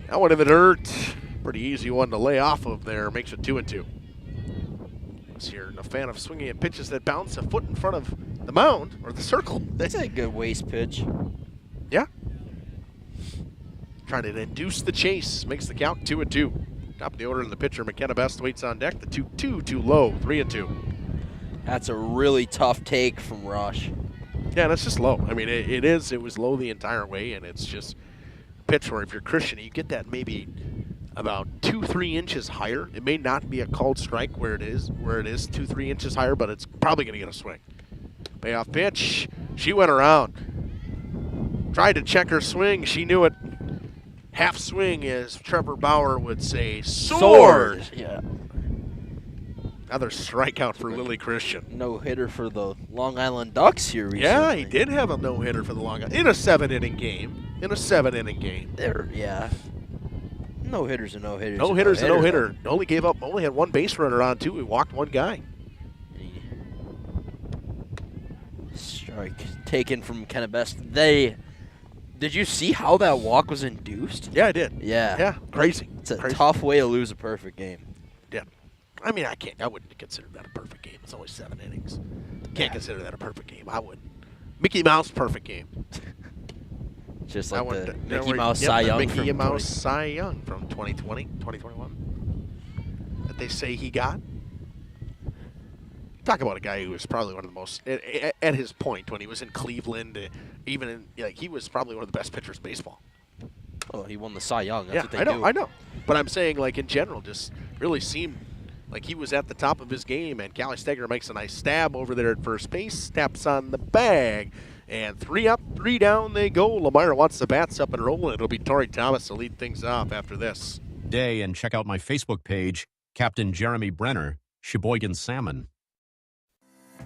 That one in the dirt. Pretty easy one to lay off of there. Makes it 2-2. Here, a fan of swinging at pitches that bounce a foot in front of the mound or the circle. That's a good waste pitch. Yeah. Trying to induce the chase. Makes the count 2-2. Top of the order in the pitcher, McKenna Best waits on deck. The 2-2 too low, 3-2. That's a really tough take from Rush. Yeah, that's just low. I mean, it is. It was low the entire way, and it's just a pitch where if you're Christian, you get that maybe about 2-3 inches higher. It may not be a called strike where it is 2-3 inches higher, but it's probably going to get a swing. Payoff pitch. She went around. Tried to check her swing. She knew it. Half swing, as Trevor Bauer would say, soared. Yeah. Another strikeout for Lily Christian. No hitter for the Long Island Ducks here recently. Yeah, he did have a no hitter for the Long Island in a 7-inning game. Yeah. No hitters and no hitters. No hitters and no hitter. Only had one base runner on too. He walked one guy. Strike taken from McKenna Best. Did you see how that walk was induced? Yeah, I did. Yeah. Yeah, crazy. It's a tough way to lose a perfect game. Yeah. I mean, I wouldn't consider that a perfect game. It's only 7 innings. Can't consider that a perfect game. I wouldn't. Mickey Mouse perfect game. Just like the Mickey Mouse Cy Young from Mickey Mouse Cy Young from 2020, 2021 that they say he got. Talk about a guy who was probably one of the most, at his point when he was in Cleveland, he was probably one of the best pitchers in baseball. Oh, he won the Cy Young. That's what they do. do. I know. But I'm saying, like, in general, just really seemed like he was at the top of his game, and Callie Steger makes a nice stab over there at first base, taps on the bag, and 3 up, 3 down they go. Lomira wants the bats up and rolling. It'll be Tori Thomas to lead things off after this. Day and check out my Facebook page, Captain Jeremy Brenner, Sheboygan Salmon.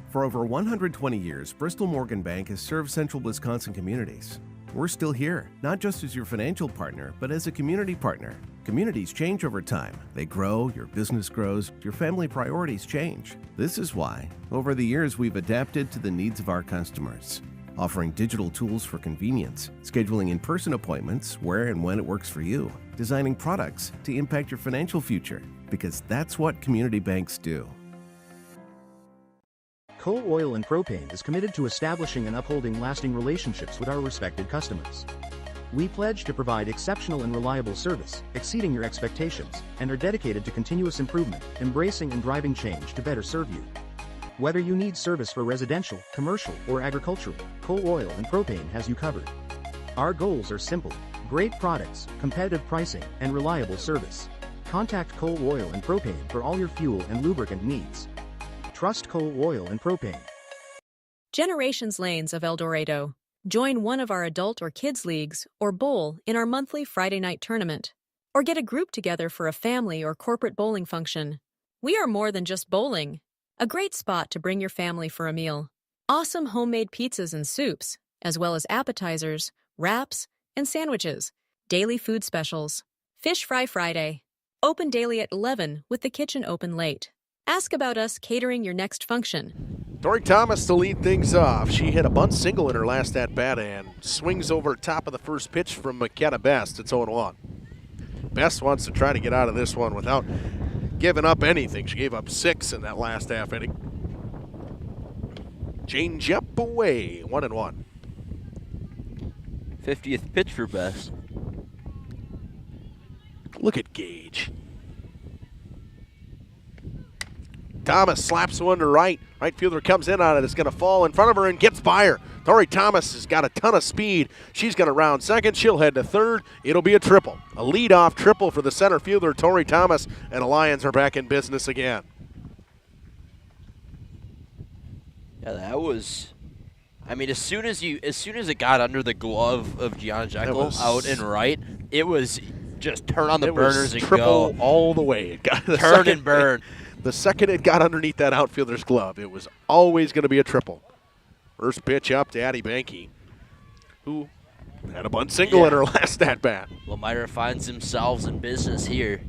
For over 120 years, Bristol Morgan Bank has served central Wisconsin communities. we're still here, not just as your financial partner, but as a community partner. Communities change over time. They grow, your business grows, your family priorities change. This is why, over the years, we've adapted to the needs of our customers, offering digital tools for convenience, scheduling in-person appointments where and when it works for you, designing products to impact your financial future, because that's what community banks do. Coal Oil and Propane is committed to establishing and upholding lasting relationships with our respected customers. We pledge to provide exceptional and reliable service, exceeding your expectations, and are dedicated to continuous improvement, embracing and driving change to better serve you. Whether you need service for residential, commercial, or agricultural, Coal Oil and Propane has you covered. Our goals are simple: great products, competitive pricing, and reliable service. Contact Coal Oil and Propane for all your fuel and lubricant needs. Trust Coal Oil and Propane. Generations Lanes of El Dorado. Join one of our adult or kids leagues or bowl in our monthly Friday night tournament. Or get a group together for a family or corporate bowling function. We are more than just bowling. A great spot to bring your family for a meal. Awesome homemade pizzas and soups, as well as appetizers, wraps, and sandwiches. Daily food specials. Fish Fry Friday. Open daily at 11 with the kitchen open late. Ask about us catering your next function. Tori Thomas to lead things off. She hit a bunt single in her last at-bat and swings over top of the first pitch from McKenna Best. It's 0-1. Best wants to try to get out of this one without giving up anything. She gave up 6 in that last half inning. Change up away, 1-1. 50th pitch for Best. Look at Gage. Thomas slaps one to right. Right fielder comes in on it. It's going to fall in front of her and gets by her. Tori Thomas has got a ton of speed. She's going to round second. She'll head to third. It'll be a triple. A leadoff triple for the center fielder, Tori Thomas, and the Lions are back in business again. Yeah, that was. I mean, as soon as it got under the glove of Gianna Jekyll out and right, it was just turn on the burners and triple go all the way. It got turn and burn. The second it got underneath that outfielder's glove, it was always going to be a triple. First pitch up to Addie Banky, who had a bunt single in her last at-bat. Lomira finds themselves in business here.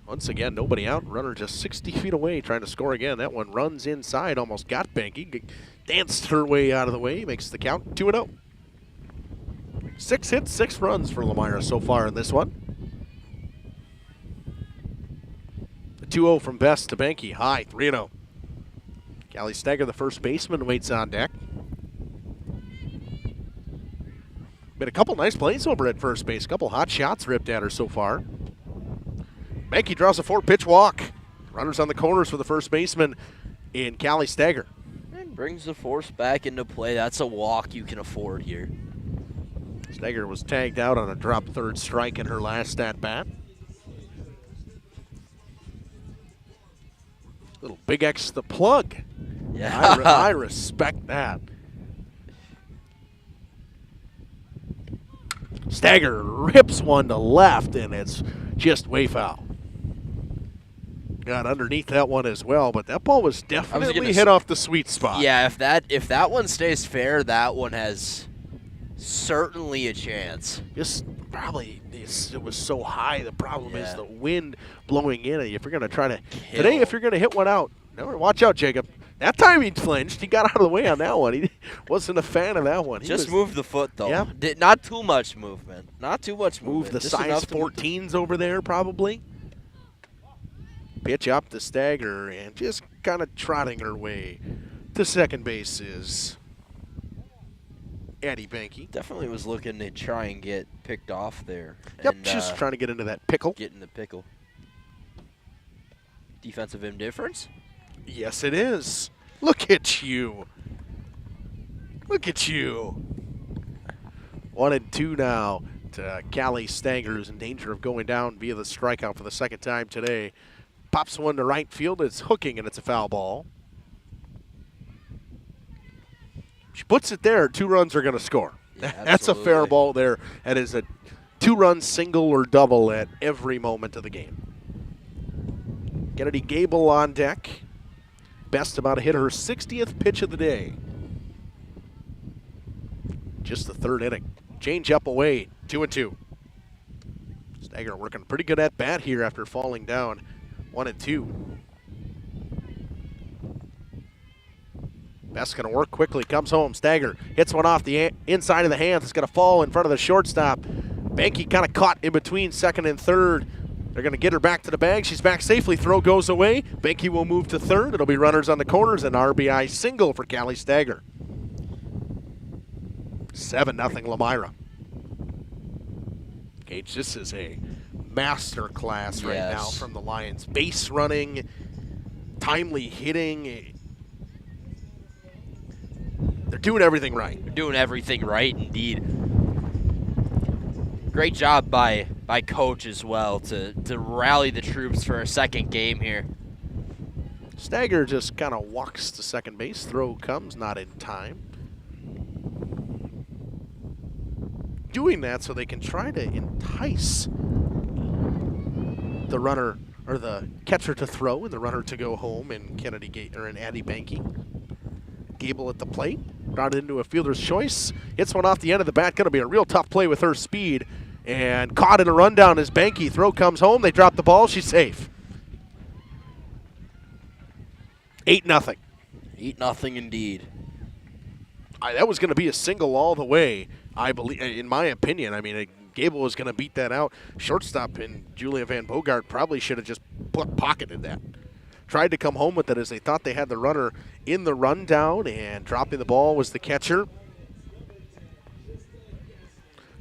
Once again, nobody out. Runner just 60 feet away trying to score again. That one runs inside, almost got Banky. Danced her way out of the way, makes the count 2-0. 6 hits, 6 runs for Lomira so far in this one. 2-0 from Best to Banky. High, 3-0. Callie Steger, the first baseman, waits on deck. Been a couple nice plays over at first base. A couple hot shots ripped at her so far. Banky draws a 4-pitch walk. Runners on the corners for the first baseman in Callie Steger. And brings the force back into play. That's a walk you can afford here. Steger was tagged out on a drop third strike in her last at-bat. Little Big X the plug. Yeah. I respect that. Steger rips one to left, and it's just way foul. Got underneath that one as well, but that ball was definitely hit off the sweet spot. Yeah, if that one stays fair, that one has certainly a chance. Just probably it was so high. The problem is the wind blowing in. If you're going to try to today, if you're going to hit one out, watch out, Jacob. That time he flinched. He got out of the way on that one. He wasn't a fan of that one. Just moved the foot, though. Yeah. Not too much movement. Not too much movement. Move the size 14s over there, probably. Pitch up to Steger, and just kind of trotting her way to second base is Addie Banky. Definitely was looking to try and get picked off there. Yep, and, just trying to get into that pickle. Get in the pickle. Defensive indifference? Yes, it is. Look at you. Look at you. 1-2 now to Callie Steger, who's in danger of going down via the strikeout for the second time today. Pops one to right field. It's hooking, and it's a foul ball. She puts it there. 2 runs are going to score. Yeah, that's a fair ball there. That is a 2-run single or double at every moment of the game. Kennedy Gable on deck. Best about to hit her 60th pitch of the day. Just the third inning. Change up away, 2-2. Stager working pretty good at bat here after falling down 1-2. Best going to work quickly, comes home. Stager hits one off the inside of the hands. It's going to fall in front of the shortstop. Banky kind of caught in between second and third. They're going to get her back to the bag. She's back safely. Throw goes away. Banky will move to third. It'll be runners on the corners. An RBI single for Callie Stager. 7-0 Lomira. Gage, this is a master class right now from the Lions. Base running, timely hitting. They're doing everything right. They're doing everything right, indeed. Great job by coach as well to rally the troops for a second game here. Stager just kind of walks to second base. Throw comes, not in time. Doing that so they can try to entice the runner or the catcher to throw and the runner to go home in Addie Banky. Gable at the plate, brought it into a fielder's choice. Hits one off the end of the bat. Going to be a real tough play with her speed. And caught in a rundown as Banky. Throw comes home. They drop the ball. She's safe. 8-0. 8-0 indeed. That was going to be a single all the way, I believe, in my opinion. I mean, Gable was going to beat that out. Shortstop and Julia Van Bogart probably should have just pocketed that. Tried to come home with it as they thought they had the runner in the rundown, and dropping the ball was the catcher.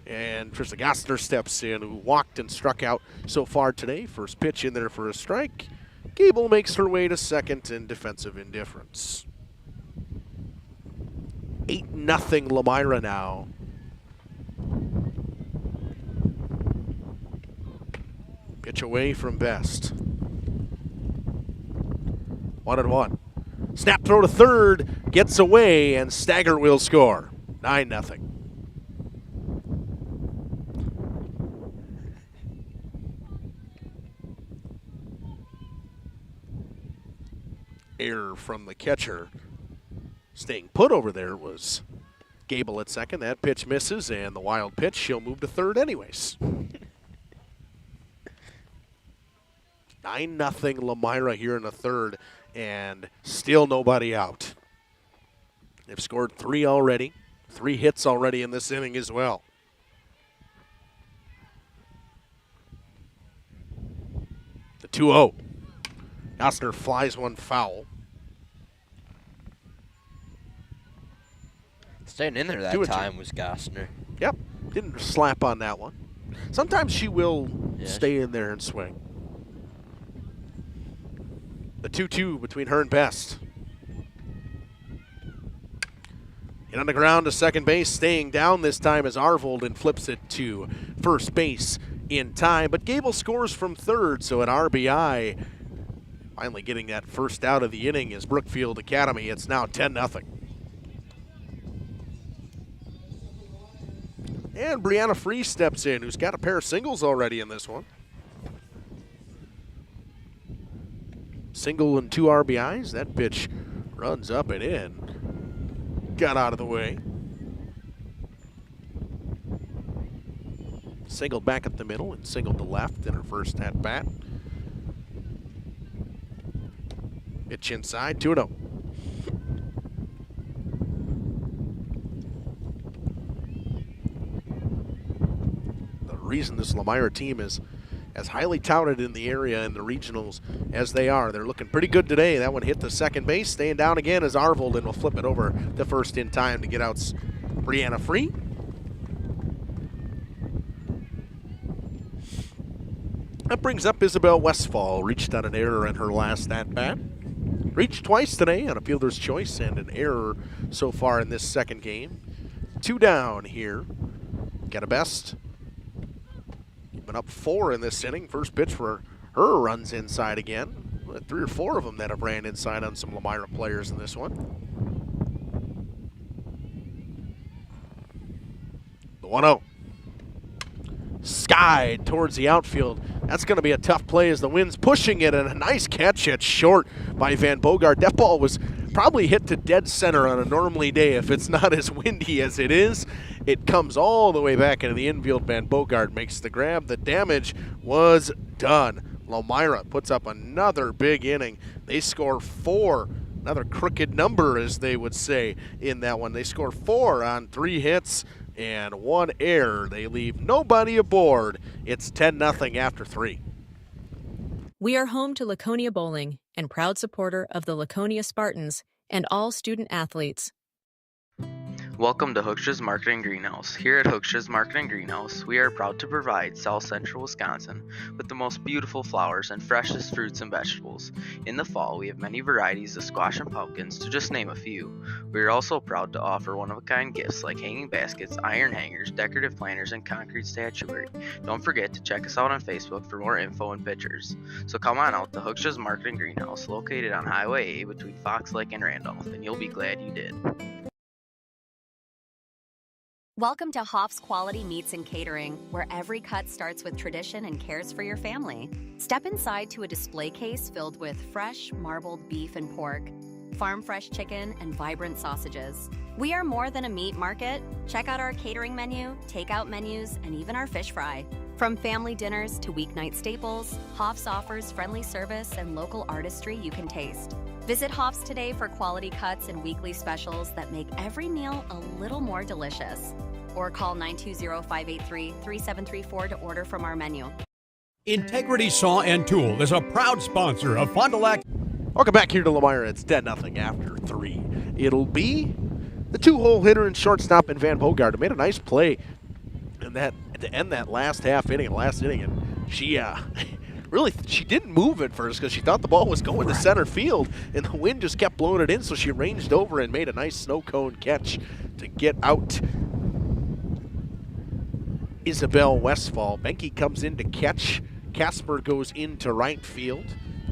And Trista Gostner steps in, who walked and struck out so far today. First pitch in there for a strike. Gable makes her way to second in defensive indifference. 8-0 Lomira now. Pitch away from Best. 1-1. Snap throw to third, gets away, and Stager will score. 9-0. Error from the catcher. Staying put over there was Gable at second. That pitch misses, and the wild pitch, she'll move to third anyways. 9-0 Lomira here in the third, and still nobody out. They've scored 3 already. 3 hits already in this inning as well. The 2-0. Gostner flies one foul. Staying in there that time was Gostner. Yep, didn't slap on that one. Sometimes she will stay in there and swing. The 2-2 between her and Best. Hit on the ground to second base, staying down this time as Arvold, and flips it to first base in time. But Gable scores from third, so an RBI. Finally getting that first out of the inning is Brookfield Academy. It's now 10-0. And Brianna Free steps in, who's got a pair of singles already in this one. Single and 2 RBIs. That pitch runs up and in. Got out of the way. Singled back up the middle and singled to left in her first at bat. Pitch inside, 2-0. The reason this Lomira team is as highly touted in the area in the regionals as they are. They're looking pretty good today. That one hit the second base. Staying down again is Arvold, and will flip it over the first in time to get out Brianna Free. That brings up Isabel Westfall. Reached on an error in her last at-bat. Reached twice today on a fielder's choice and an error so far in this second game. 2 down here. Got a Best. Been up 4 in this inning. First pitch for her runs inside again. 3 or 4 of them that have ran inside on some Lomira players in this one. The 1-0. Skied towards the outfield. That's going to be a tough play as the wind's pushing it, and a nice catch hit short by Van Bogart. That ball was probably hit to dead center on a normally day if it's not as windy as it is. It comes all the way back into the infield. Van Bogart makes the grab. The damage was done. Lomira puts up another big inning. They score 4. Another crooked number, as they would say in that one. They score 4 on 3 hits and 1 error. They leave nobody aboard. It's 10-0 after 3. We are home to Laconia Bowling and proud supporter of the Laconia Spartans and all student athletes. Welcome to Hookstra's Marketing Greenhouse. Here at Hookstra's Marketing Greenhouse, we are proud to provide South Central Wisconsin with the most beautiful flowers and freshest fruits and vegetables. In the fall, we have many varieties of squash and pumpkins, to just name a few. We are also proud to offer one-of-a-kind gifts like hanging baskets, iron hangers, decorative planters, and concrete statuary. Don't forget to check us out on Facebook for more info and pictures. So come on out to Hookstra's Marketing Greenhouse, located on Highway A between Fox Lake and Randolph, and you'll be glad you did. Welcome to Hoff's Quality Meats and Catering, where every cut starts with tradition and cares for your family. Step inside to a display case filled with fresh, marbled beef and pork, farm-fresh chicken, and vibrant sausages. We are more than a meat market. Check out our catering menu, takeout menus, and even our fish fry. From family dinners to weeknight staples, Hoff's offers friendly service and local artistry you can taste. Visit Hoff's today for quality cuts and weekly specials that make every meal a little more delicious. Or call 920-583-3734 to order from our menu. Integrity Saw and Tool is a proud sponsor of Fond du Lac. Welcome back here to Lomira. It's 10-0 after 3. It'll be the 2-hole hitter and shortstop in Van Bogart, who made a nice play in that to end that last inning, and she really, she didn't move at first because she thought the ball was going to center field, and the wind just kept blowing it in, so she ranged over and made a nice snow cone catch to get out Isabel Westfall. Benke comes in to catch. Casper goes into right field.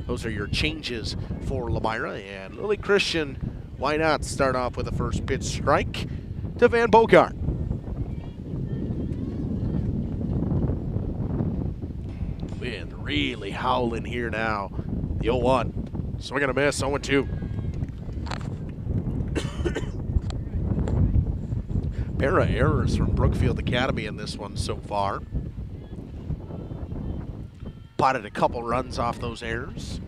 Those are your changes for Lomira. And Lily Christian, why not start off with a first pitch strike to Van Bogart? Wind really howling here now. The 0-1. Swing and a miss, 0-2. Pair of errors from Brookfield Academy in this one so far. Potted a couple runs off those errors.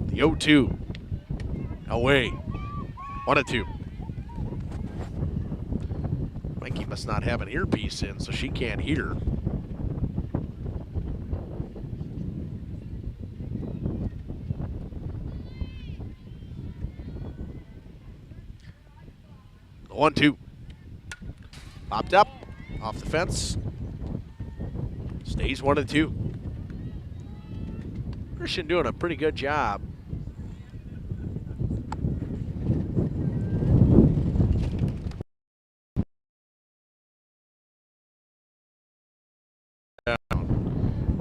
The 0-2. Away. 1-2. Mikey must not have an earpiece in, so she can't hear. The 1-2. Popped up, off the fence. Stays 1-2. Christian doing a pretty good job.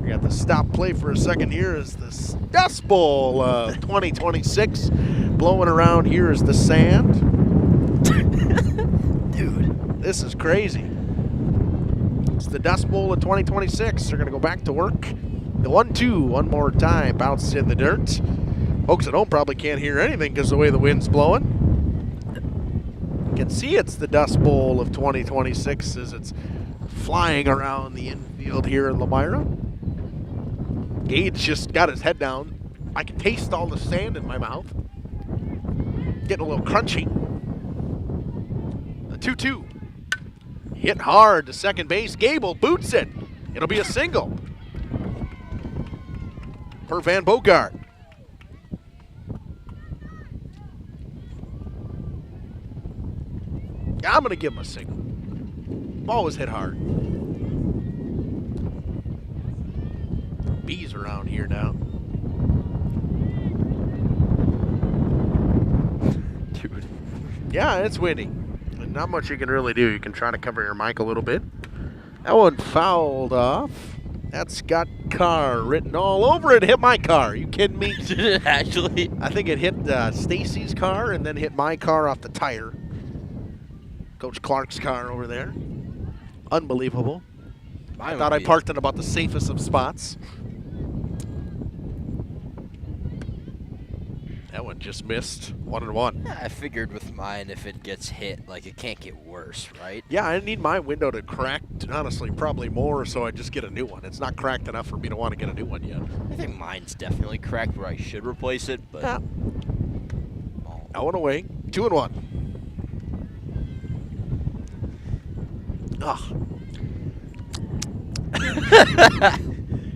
We got the stop play for a second here as the Dust Bowl 2026 blowing around here is the sand. Dude, this is crazy. It's the Dust Bowl of 2026. They're going to go back to work. The 1-2 one more time, bounces in the dirt. Folks at home probably can't hear anything because of the way the wind's blowing. You can see it's the Dust Bowl of 2026 as it's flying around the infield here in Lomira. Gage just got his head down. I can taste all the sand in my mouth. Getting a little crunchy. The 2-2. Hit hard to second base. Gable boots it. It'll be a single for Van Bogart. I'm going to give him a single. Ball was hit hard. Bees around here now. Dude. Yeah, it's windy. And not much you can really do. You can try to cover your mic a little bit. That one fouled off. That's got car written all over it. Hit my car. Are you kidding me? Did it actually? I think it hit Stacy's car and then hit my car off the tire. Coach Clark's car over there. Unbelievable. I thought I parked in about the safest of spots. That one just missed. 1-1. I figured with mine, if it gets hit, like it can't get worse, right? Yeah, I need my window to crack, honestly, probably more, so I just get a new one. It's not cracked enough for me to want to get a new one yet. I think mine's definitely cracked where I should replace it, but... Yeah. That one away. 2-1.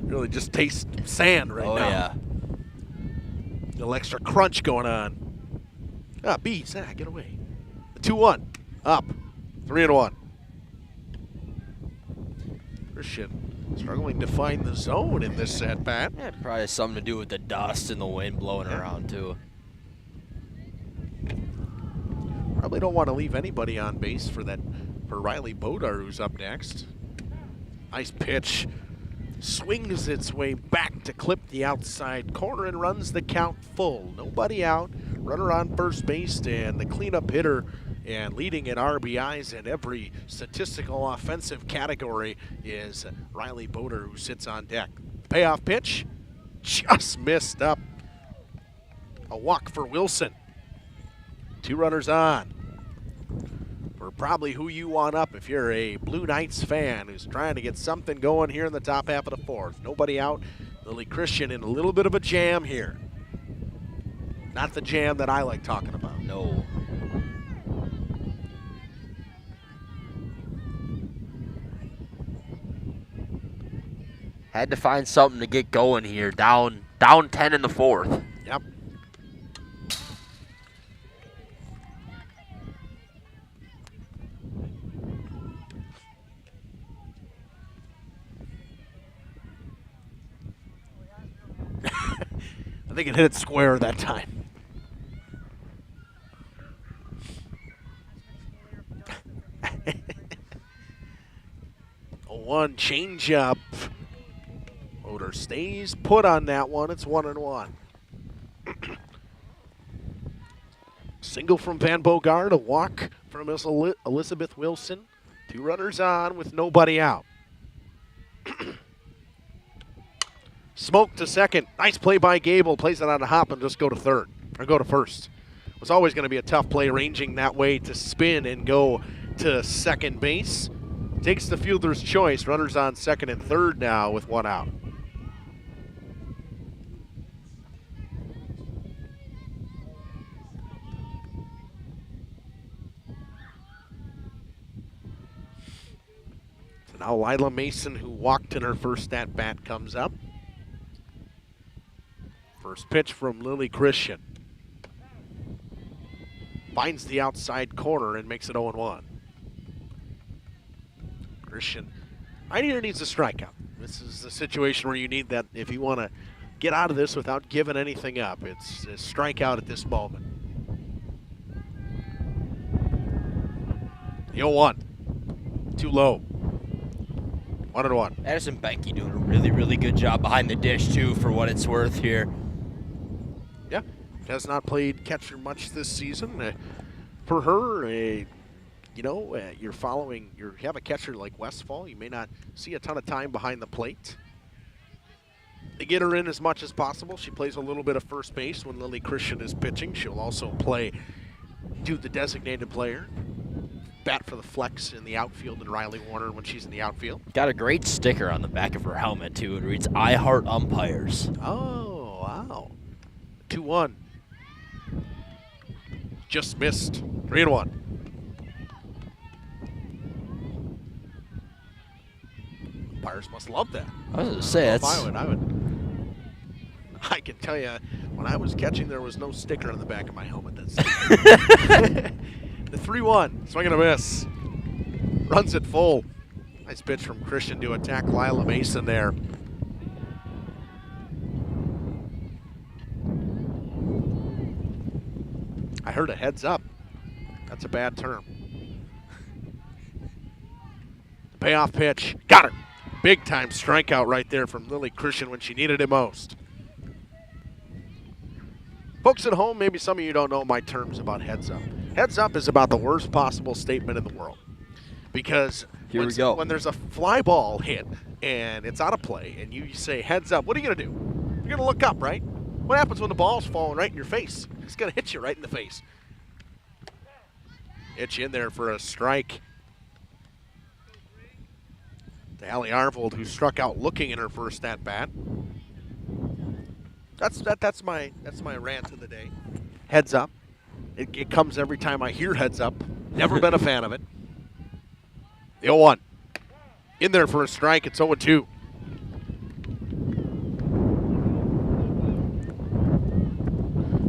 Really just taste sand right now. Oh, yeah. A little extra crunch going on. Bees. Get away. 2-1. Up. 3-1. Christian struggling to find the zone in this at bat. Yeah, probably has something to do with the dust and the wind blowing around, too. Probably don't want to leave anybody on base for Riley Bodar, who's up next. Nice pitch. Swings its way back to clip the outside corner and runs the count full. Nobody out. Runner on first base, and the cleanup hitter and leading in RBIs in every statistical offensive category is Riley Bodar, who sits on deck. Payoff pitch just missed up. A walk for Wilson. 2 runners on. For probably who you want up if you're a Blue Knights fan who's trying to get something going here in the top half of the fourth. Nobody out. Lily Christian in a little bit of a jam here. Not the jam that I like talking about. No. Had to find something to get going here. Down 10 in the fourth. Yep. I think it hit it square that time. A 1 changeup. Oder stays put on that one. It's 1-1. Single from Van Bogart, a walk from Elizabeth Wilson. 2 runners on with nobody out. Smoke to second. Nice play by Gable. Plays it on a hop and just go to third, or go to first. It was always going to be a tough play, ranging that way to spin and go to second base. Takes the fielder's choice. Runners on second and third now with 1 out. So now Lila Mason, who walked in her first at-bat, comes up. First pitch from Lily Christian. Finds the outside corner and makes it 0-1. Christian right here needs a strikeout. This is the situation where you need that if you want to get out of this without giving anything up. It's a strikeout at this moment. The 0-1. Too low. 1-1. Addison Benke doing a really, really good job behind the dish, too, for what it's worth here. Yeah, has not played catcher much this season. For her, you have a catcher like Westfall, you may not see a ton of time behind the plate. They get her in as much as possible. She plays a little bit of first base when Lily Christian is pitching. She'll also do the designated player. Bat for the flex in the outfield and Riley Warner when she's in the outfield. Got a great sticker on the back of her helmet, too. It reads, I Heart Umpires. Oh, wow. 2-1. Just missed. 3-1. Umpires must love that. I was going to say, I can tell you, when I was catching, there was no sticker on the back of my helmet. The 3-1. Swing and a miss. Runs it full. Nice pitch from Christian to attack Lila Mason there. I heard a heads up. That's a bad term. The payoff pitch. Got her. Big time strikeout right there from Lily Christian when she needed it most. Folks at home, maybe some of you don't know my terms about heads up. Heads up is about the worst possible statement in the world. because Here we go. when there's a fly ball hit and it's out of play and you say heads up, what are you going to do? You're going to look up, right? What happens when the ball's falling right in your face? It's going to hit you right in the face. Hit you in there for a strike. To Allie Arvold, who struck out looking in her first at bat. That's my rant of the day. Heads up. It comes every time I hear heads up. Never been a fan of it. The 0-1. In there for a strike. It's 0-2.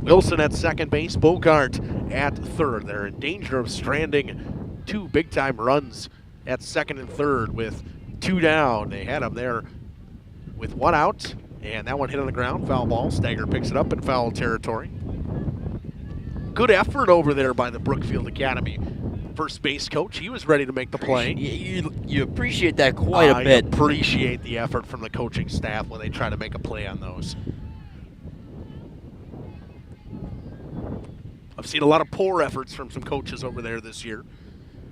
Wilson at second base. Bogart at third. They're in danger of stranding 2 big-time runs at second and third with 2 down. They had them there with 1 out, and that one hit on the ground. Foul ball. Stagger picks it up in foul territory. Good effort over there by the Brookfield Academy first base coach. He was ready to make the play. You appreciate that quite a bit. I appreciate the effort from the coaching staff when they try to make a play on those. I've seen a lot of poor efforts from some coaches over there this year.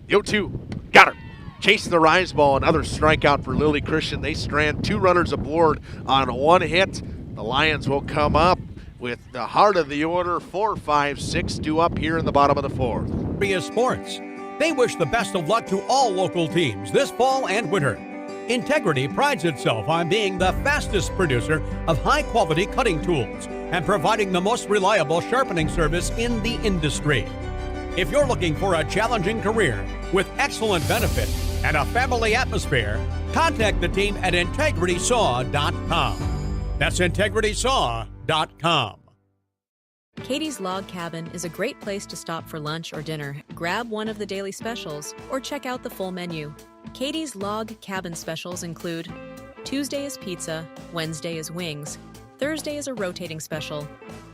The 0-2. Got her. Chasing the rise ball. Another strikeout for Lily Christian. They strand 2 runners aboard on 1 hit. The Lions will come up with the heart of the order. 4, 5, 6 due up here in the bottom of the 4th. Korea Sports. They wish the best of luck to all local teams this fall and winter. Integrity prides itself on being the fastest producer of high-quality cutting tools and providing the most reliable sharpening service in the industry. If you're looking for a challenging career with excellent benefits and a family atmosphere, contact the team at integritysaw.com. That's integritysaw.com. Katie's Log Cabin is a great place to stop for lunch or dinner, grab one of the daily specials, or check out the full menu. Katie's Log Cabin specials include Tuesday is pizza, Wednesday is wings, Thursday is a rotating special,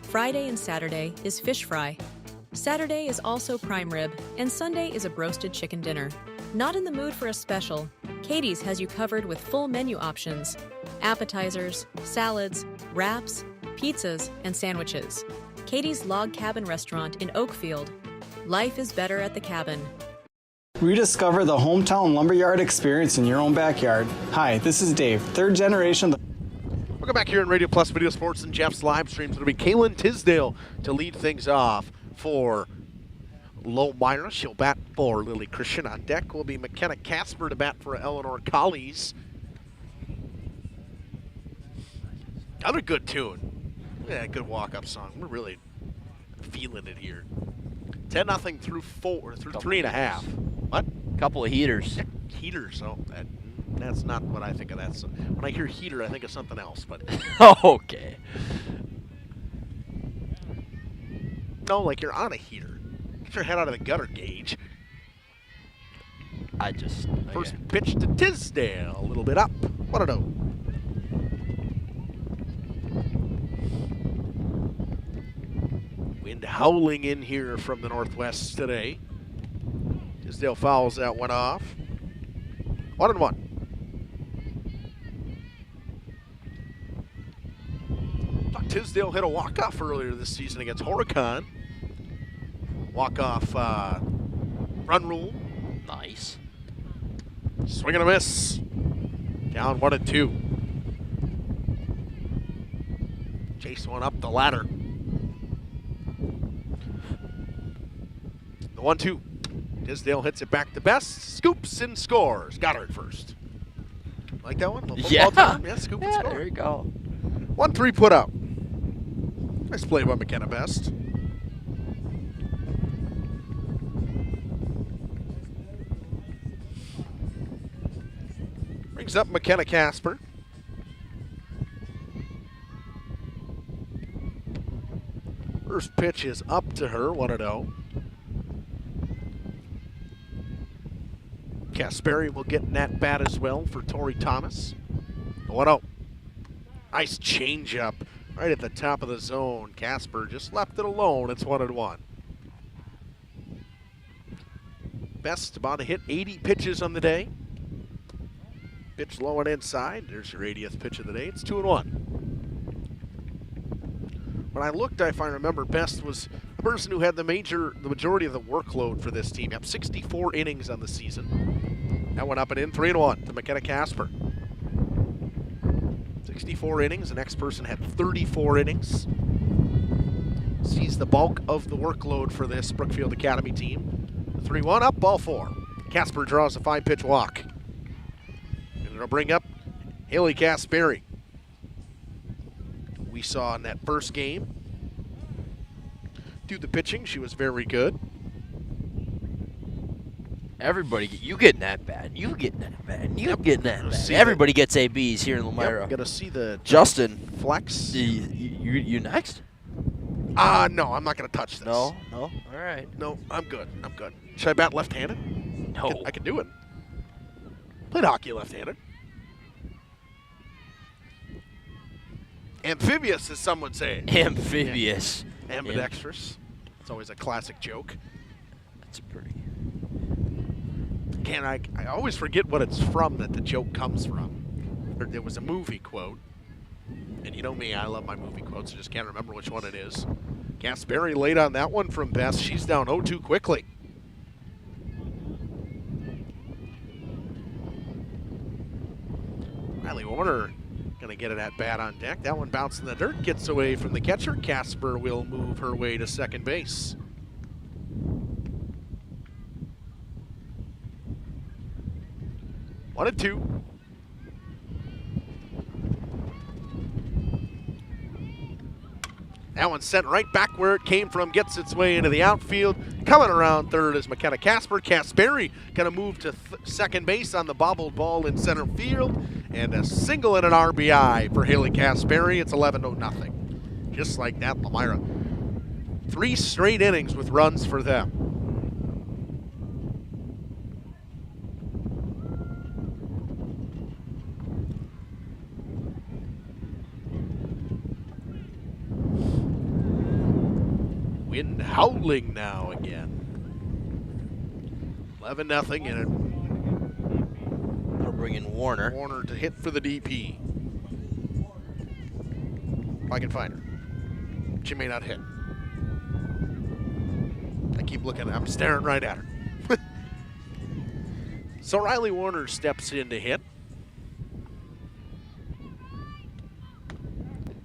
Friday and Saturday is fish fry, Saturday is also prime rib, and Sunday is a broasted chicken dinner. Not in the mood for a special? Katie's has you covered with full menu options, appetizers, salads, wraps, pizzas, and sandwiches. Katie's Log Cabin Restaurant in Oakfield. Life is better at the cabin. Rediscover the hometown lumberyard experience in your own backyard. Hi, this is Dave, 3rd generation. Welcome back here in Radio Plus Video Sports and Jeff's live streams. It'll be Kaylin Tisdale to lead things off for Lomira. She'll bat for Lily Christian. On deck will be McKenna Casper to bat for Eleanor Collies. Another good tune. Yeah, good walk-up song. We're really feeling it here. 10-0 through 3.5. What? Couple of heaters. Yeah, heaters. So that's not what I think of that. So when I hear heater, I think of something else. But okay. No, like you're on a heater. Get your head out of the gutter, Gage. First pitch to Tisdale. A little bit up. 1-0. Wind howling in here from the northwest today. Tisdale fouls that one off. 1-1. Thought Tisdale hit a walk-off earlier this season against Horicon. Walk-off run rule. Nice. Swing and a miss. Down 1-2. Chase one up the ladder. The 1-2. Tisdale hits it back to Best. Scoops and scores. Got her at first. Like that one? Yeah. Yeah, scoop and score. There you go. 1-3 put up. Nice play by McKenna Best. Brings up McKenna Casper. First pitch is up to her, 1-0. Kasperi will get in that bat as well for Tori Thomas. 1-0. Nice changeup right at the top of the zone. Casper just left it alone. It's 1-1. Best about to hit 80 pitches on the day. Pitch low and inside. There's your 80th pitch of the day. It's 2-1. When I looked, if I remember, Best was the person who had the majority of the workload for this team. Yep, 64 innings on the season. That went up and in, 3-1 to McKenna Casper. 64 innings. The next person had 34 innings. Sees the bulk of the workload for this Brookfield Academy team. 3-1 up, ball 4. Casper draws a 5-pitch walk. And it'll bring up Haley Kasperi. We saw in that first game. Do the pitching, she was very good. Everybody, you getting that bad. You getting that bad. You getting that bad. Everybody gets ABs here in Lomira. Yep, gotta see the Justin flex. You next? No, I'm not gonna touch this. No. All right. No, I'm good. Should I bat left-handed? No. I can do it. Played hockey left-handed. Amphibious, as some would say. Amphibious. Yeah. Ambidextrous. It's always a classic joke. That's a pretty. I always forget what it's from that the joke comes from. There was a movie quote, and you know me, I love my movie quotes. I just can't remember which one it is. Kasperi late on that one from Bess. She's down 0-2 quickly. Riley Warner gonna get it at bat on deck. That one bounced in the dirt, gets away from the catcher. Casper will move her way to second base. One and two. That one's sent right back where it came from, gets its way into the outfield. Coming around third is McKenna Casper. Kasperi gonna move to second base on the bobbled ball in center field. And a single and an RBI for Haley Kasperi. It's 11-0. Just like that, Lomira. 3 straight innings with runs for them. Wind howling now again. 11-0, and we'll bring in Warner. Warner to hit for the DP. If I can find her. She may not hit. I keep looking. I'm staring right at her. So Riley Warner steps in to hit.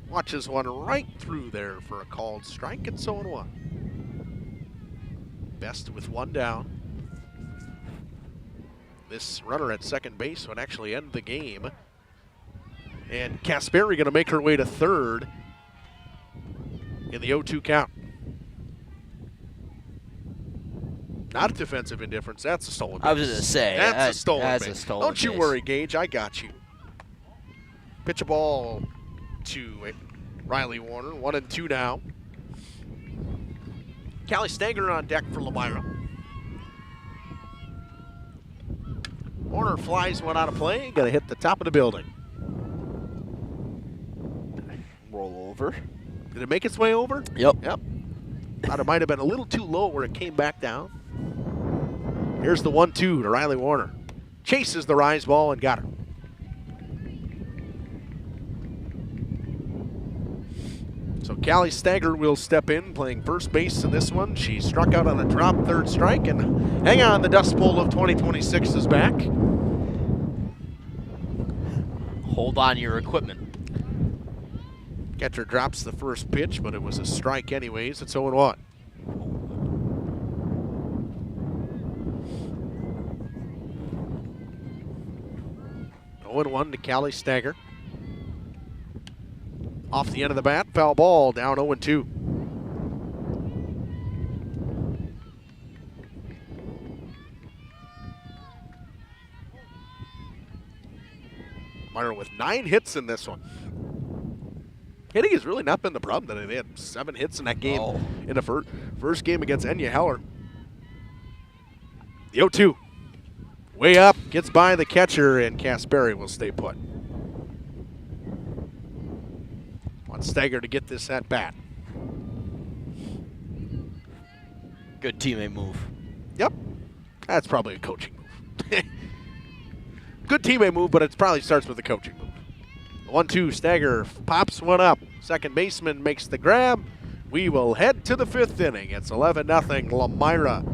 Watches one right through there for a called strike. It's 0-1. Best with one down. This runner at second base would actually end the game. And Kasperi going to make her way to third in the 0-2 count. Not defensive indifference. That's a stolen base. I was going to say. That's a stolen that's base. A stolen Don't you base. worry, Gage. I got you. Pitch a ball to Riley Warner. 1-2 now. Callie Stanger on deck for Lomira. Warner flies one out of play. Gonna hit the top of the building. Roll over. Did it make its way over? Yep. Thought it might have been a little too low where it came back down. Here's the 1-2 to Riley Warner. Chases the rise ball and got her. So Callie Stanger will step in, playing first base in this one. She struck out on a drop, third strike, and hang on, the Dust Bowl of 2026 is back. Hold on to your equipment. Catcher drops the first pitch, but it was a strike anyways. It's 0-1. One to Callie Stanger. Off the end of the bat, foul ball, down 0-2. Meyer with 9 hits in this one. Hitting has really not been the problem today. They had 7 hits in that game in the first game against Enya Heller. The 0-2. Way up, gets by the catcher, and Kasperi will stay put. Wants Stanger to get this at bat. Good teammate move. Yep. That's probably a coaching move. Good teammate move, but it probably starts with a coaching move. 1-2, Stanger pops one up. Second baseman makes the grab. We will head to the 5th inning. It's 11-0 Lomira.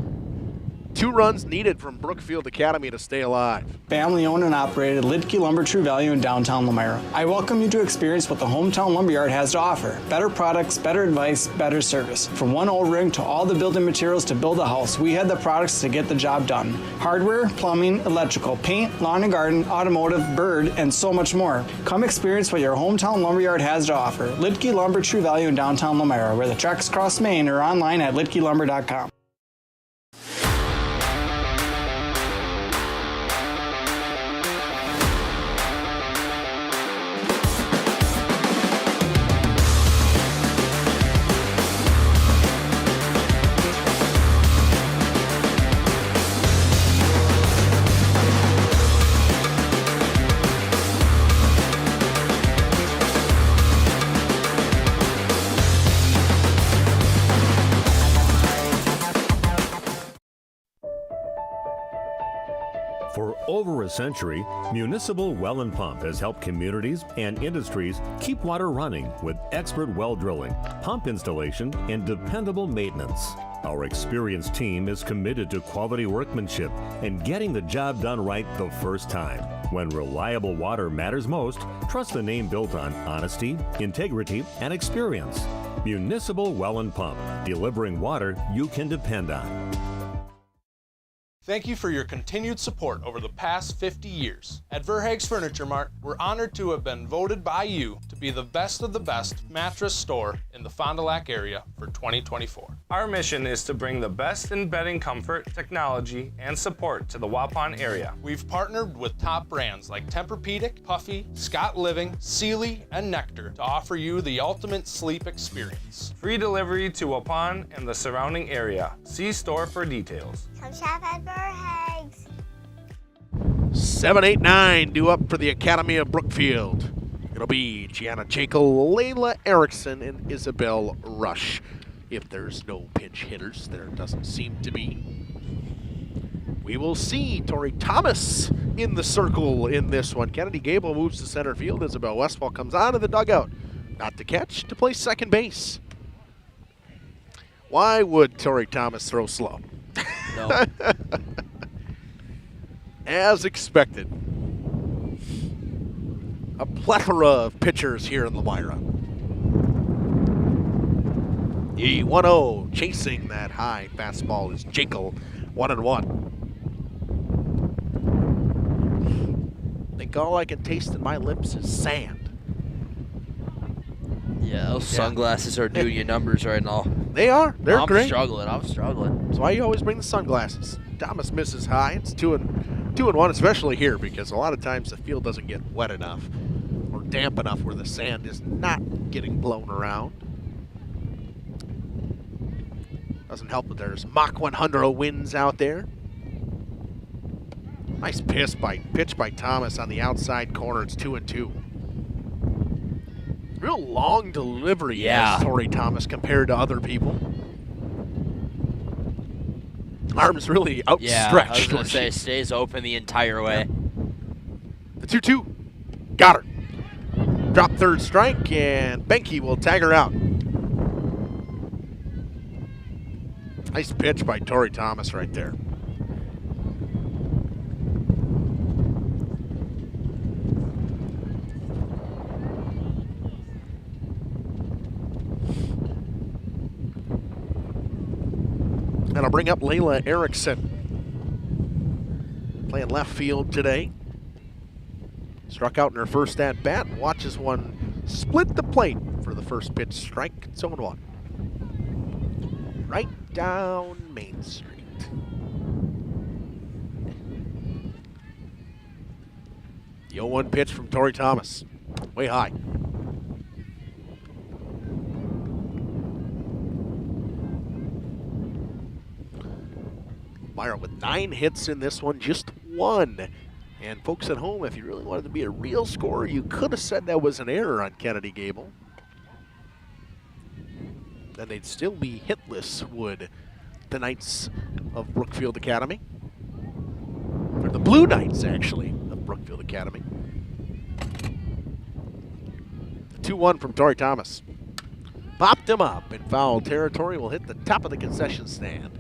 2 runs needed from Brookfield Academy to stay alive. Family owned and operated Lidke Lumber True Value in downtown Lomira. I welcome you to experience what the Hometown Lumberyard has to offer. Better products, better advice, better service. From one old ring to all the building materials to build a house, we had the products to get the job done. Hardware, plumbing, electrical, paint, lawn and garden, automotive, bird, and so much more. Come experience what your Hometown Lumberyard has to offer. Lidke Lumber True Value in downtown Lomira, where the tracks cross Main, or online at lidkelumber.com. For over a century, Municipal Well and Pump has helped communities and industries keep water running with expert well drilling, pump installation, and dependable maintenance. Our experienced team is committed to quality workmanship and getting the job done right the first time. When reliable water matters most, trust the name built on honesty, integrity, and experience. Municipal Well and Pump, delivering water you can depend on. Thank you for your continued support over the past 50 years. At Verhaeg's Furniture Mart, we're honored to have been voted by you to be the best of the best mattress store in the Fond du Lac area for 2024. Our mission is to bring the best in bedding comfort, technology, and support to the Waupun area. We've partnered with top brands like Tempur-Pedic, Puffy, Scott Living, Sealy, and Nectar to offer you the ultimate sleep experience. Free delivery to Waupun and the surrounding area. See store for details. Come shop at Verhaeg's. 7-8-9 due up for the Academy of Brookfield. It'll be Gianna Jekyll, Layla Erickson, and Isabel Rush. If there's no pinch hitters, there doesn't seem to be. We will see Tori Thomas in the circle in this one. Kennedy Gable moves to center field. Isabel Westfall comes out of the dugout. Not to catch, to play second base. Why would Tori Thomas throw slow? No. As expected. A plethora of pitchers here in Lomira. The 1-0 chasing that high fastball is Jekyll, 1-1. I think all I can taste in my lips is sand. Yeah, those sunglasses are doing you numbers right now. They are. They're great. I'm struggling. That's why you always bring the sunglasses. Thomas misses high. It's 2-1, especially here, because a lot of times the field doesn't get wet enough or damp enough where the sand is not getting blown around. Doesn't help that there's Mach 100 winds out there. Nice pitch by Thomas on the outside corner. It's 2-2. Real long delivery as Tori Thomas compared to other people. Arms really outstretched. Yeah, I was going to say, stays open the entire way. The 2-2. Got her. Drop third strike, and Benke will tag her out. Nice pitch by Tori Thomas right there. And I'll bring up Layla Erickson. Playing left field today. Struck out in her first at-bat and watches one split the plate for the first pitch strike. It's 0-1. Right down Main Street. The 0-1 pitch from Tori Thomas. Way high. Meyer with 9 hits in this one, just 1. And folks at home, if you really wanted to be a real scorer, you could have said that was an error on Kennedy Gable. Then they'd still be hitless, would the Knights of Brookfield Academy. Or the Blue Knights, actually, of Brookfield Academy. 2-1 from Tori Thomas. Popped him up in foul territory. Will hit the top of the concession stand.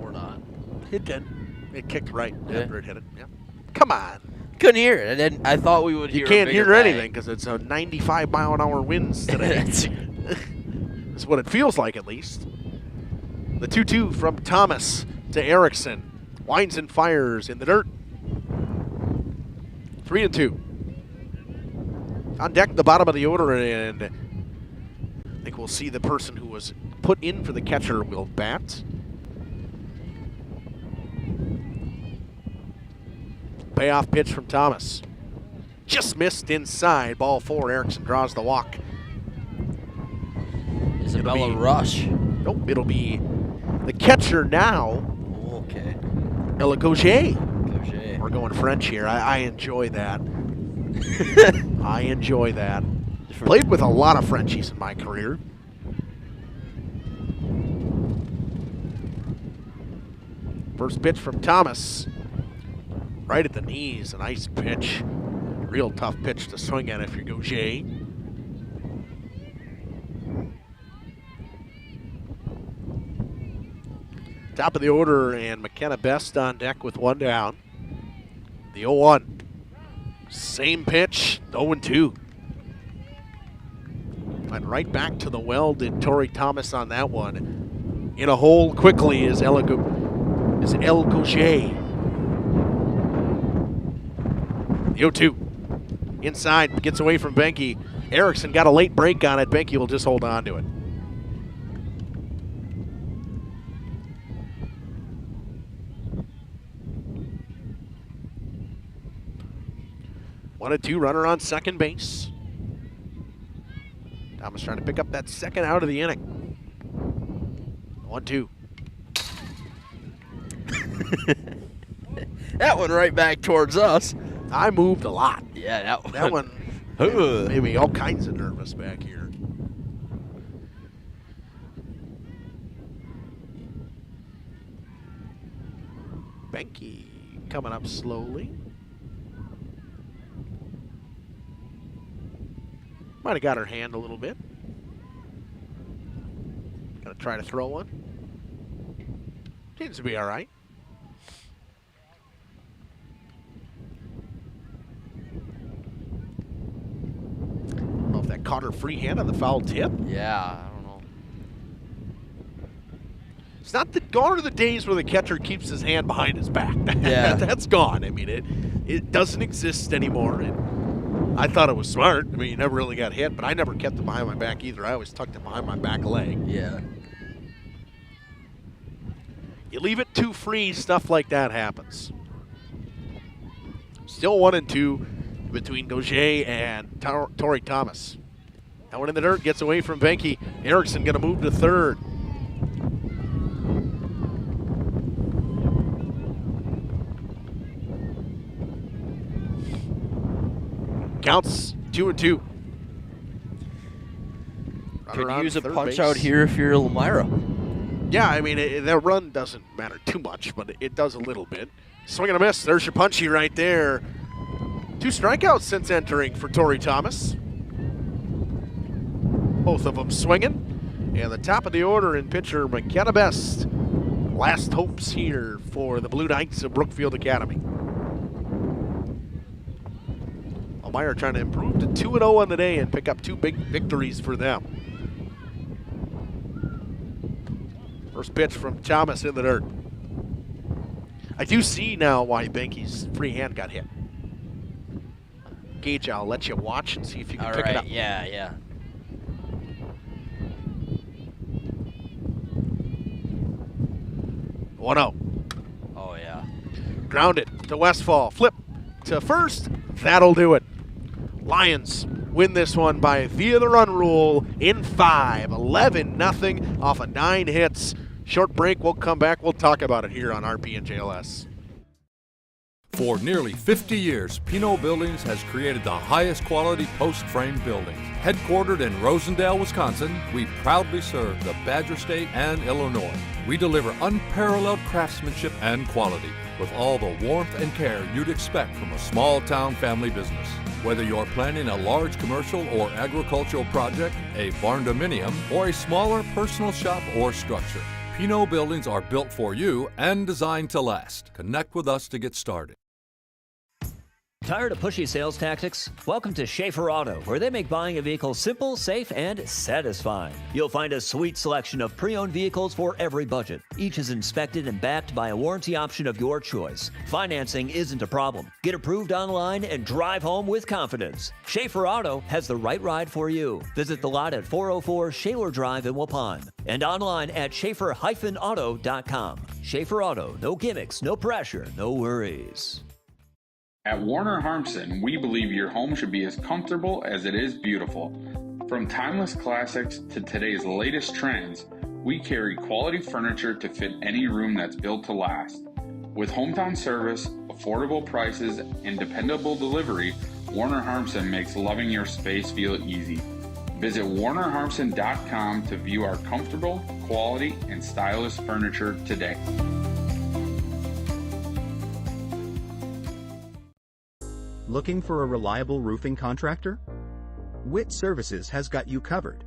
Or not. It did. It kicked right Yeah. after it hit it. Yeah. Come on. Couldn't hear it. And then I thought we would hear. You can't a bigger hear bang. anything because it's a 95-mile-an-hour winds today. That's what it feels like, at least. The 2-2 from Thomas to Erickson. Winds and fires in the dirt. 3-2. On deck, the bottom of the order, and I think we'll see the person who was put in for the catcher will bat. Payoff pitch from Thomas. Just missed inside. Ball 4. Erickson draws the walk. Isabella Rush. Nope, it'll be the catcher now. Okay. Ella Gauger. Gauger. We're going French here. I enjoy that. I enjoy that. Played with a lot of Frenchies in my career. First pitch from Thomas. Right at the knees, a nice pitch. Real tough pitch to swing at if you're Gauger. Top of the order, and McKenna Best on deck with one down. The 0-1. Same pitch, 0-2. Went right back to the well, did Tori Thomas on that one. In a hole quickly is El Gauger. The 0-2. Inside, gets away from Benke. Erickson got a late break on it. Benke will just hold on to it. One and two, runner on second base. Thomas trying to pick up that second out of the inning. 1-2. That one right back towards us. I moved a lot. Yeah, that one made me all kinds of nervous back here. Benke coming up slowly. Might have got her hand a little bit. Gonna try to throw one. Seems to be all right. I don't know if that caught her free hand on the foul tip. Yeah, I don't know. It's not gone are the days where the catcher keeps his hand behind his back. Yeah. That's gone. I mean, it doesn't exist anymore. I thought it was smart. I mean, you never really got hit, but I never kept it behind my back either. I always tucked it behind my back leg. Yeah. You leave it too free, stuff like that happens. Still 1-2 between Gauger and Tori Thomas. That one in the dirt, gets away from Benke. Erickson going to move to third. Counts 2-2. Could you use a punch out here if you're Lomira? Yeah, I mean, that run doesn't matter too much, but it does a little bit. Swing and a miss. There's your punchy right there. 2 strikeouts since entering for Tori Thomas. Both of them swinging. And the top of the order in pitcher McKenna Best. Last hopes here for the Blue Knights of Brookfield Academy. Lomira trying to improve to 2-0 on the day and pick up 2 big victories for them. First pitch from Thomas in the dirt. I do see now why Benke's free hand got hit. Gage, I'll let you watch and see if you can pick it up. Yeah. 1-0. Oh, yeah. Grounded to Westfall. Flip to first. That'll do it. Lions win this one via the run rule in 5. 11-0 off of 9 hits. Short break. We'll come back. We'll talk about it here on RP and JLS. For nearly 50 years, Pinot Buildings has created the highest quality post-frame buildings. Headquartered in Rosendale, Wisconsin, we proudly serve the Badger State and Illinois. We deliver unparalleled craftsmanship and quality with all the warmth and care you'd expect from a small-town family business. Whether you're planning a large commercial or agricultural project, a barn-dominium, or a smaller personal shop or structure, Pinot Buildings are built for you and designed to last. Connect with us to get started. Tired of pushy sales tactics? Welcome to Schaefer Auto, where they make buying a vehicle simple, safe, and satisfying. You'll find a sweet selection of pre-owned vehicles for every budget. Each is inspected and backed by a warranty option of your choice. Financing isn't a problem. Get approved online and drive home with confidence. Schaefer Auto has the right ride for you. Visit the lot at 404 Shaler Drive in Waupun and online at schaefer-auto.com. Schaefer Auto, no gimmicks, no pressure, no worries. At Warner Harmson, we believe your home should be as comfortable as it is beautiful. From timeless classics to today's latest trends, we carry quality furniture to fit any room that's built to last. With hometown service, affordable prices, and dependable delivery, Warner Harmson makes loving your space feel easy. Visit warnerharmson.com to view our comfortable, quality, and stylish furniture today. Looking for a reliable roofing contractor? Witt Services has got you covered.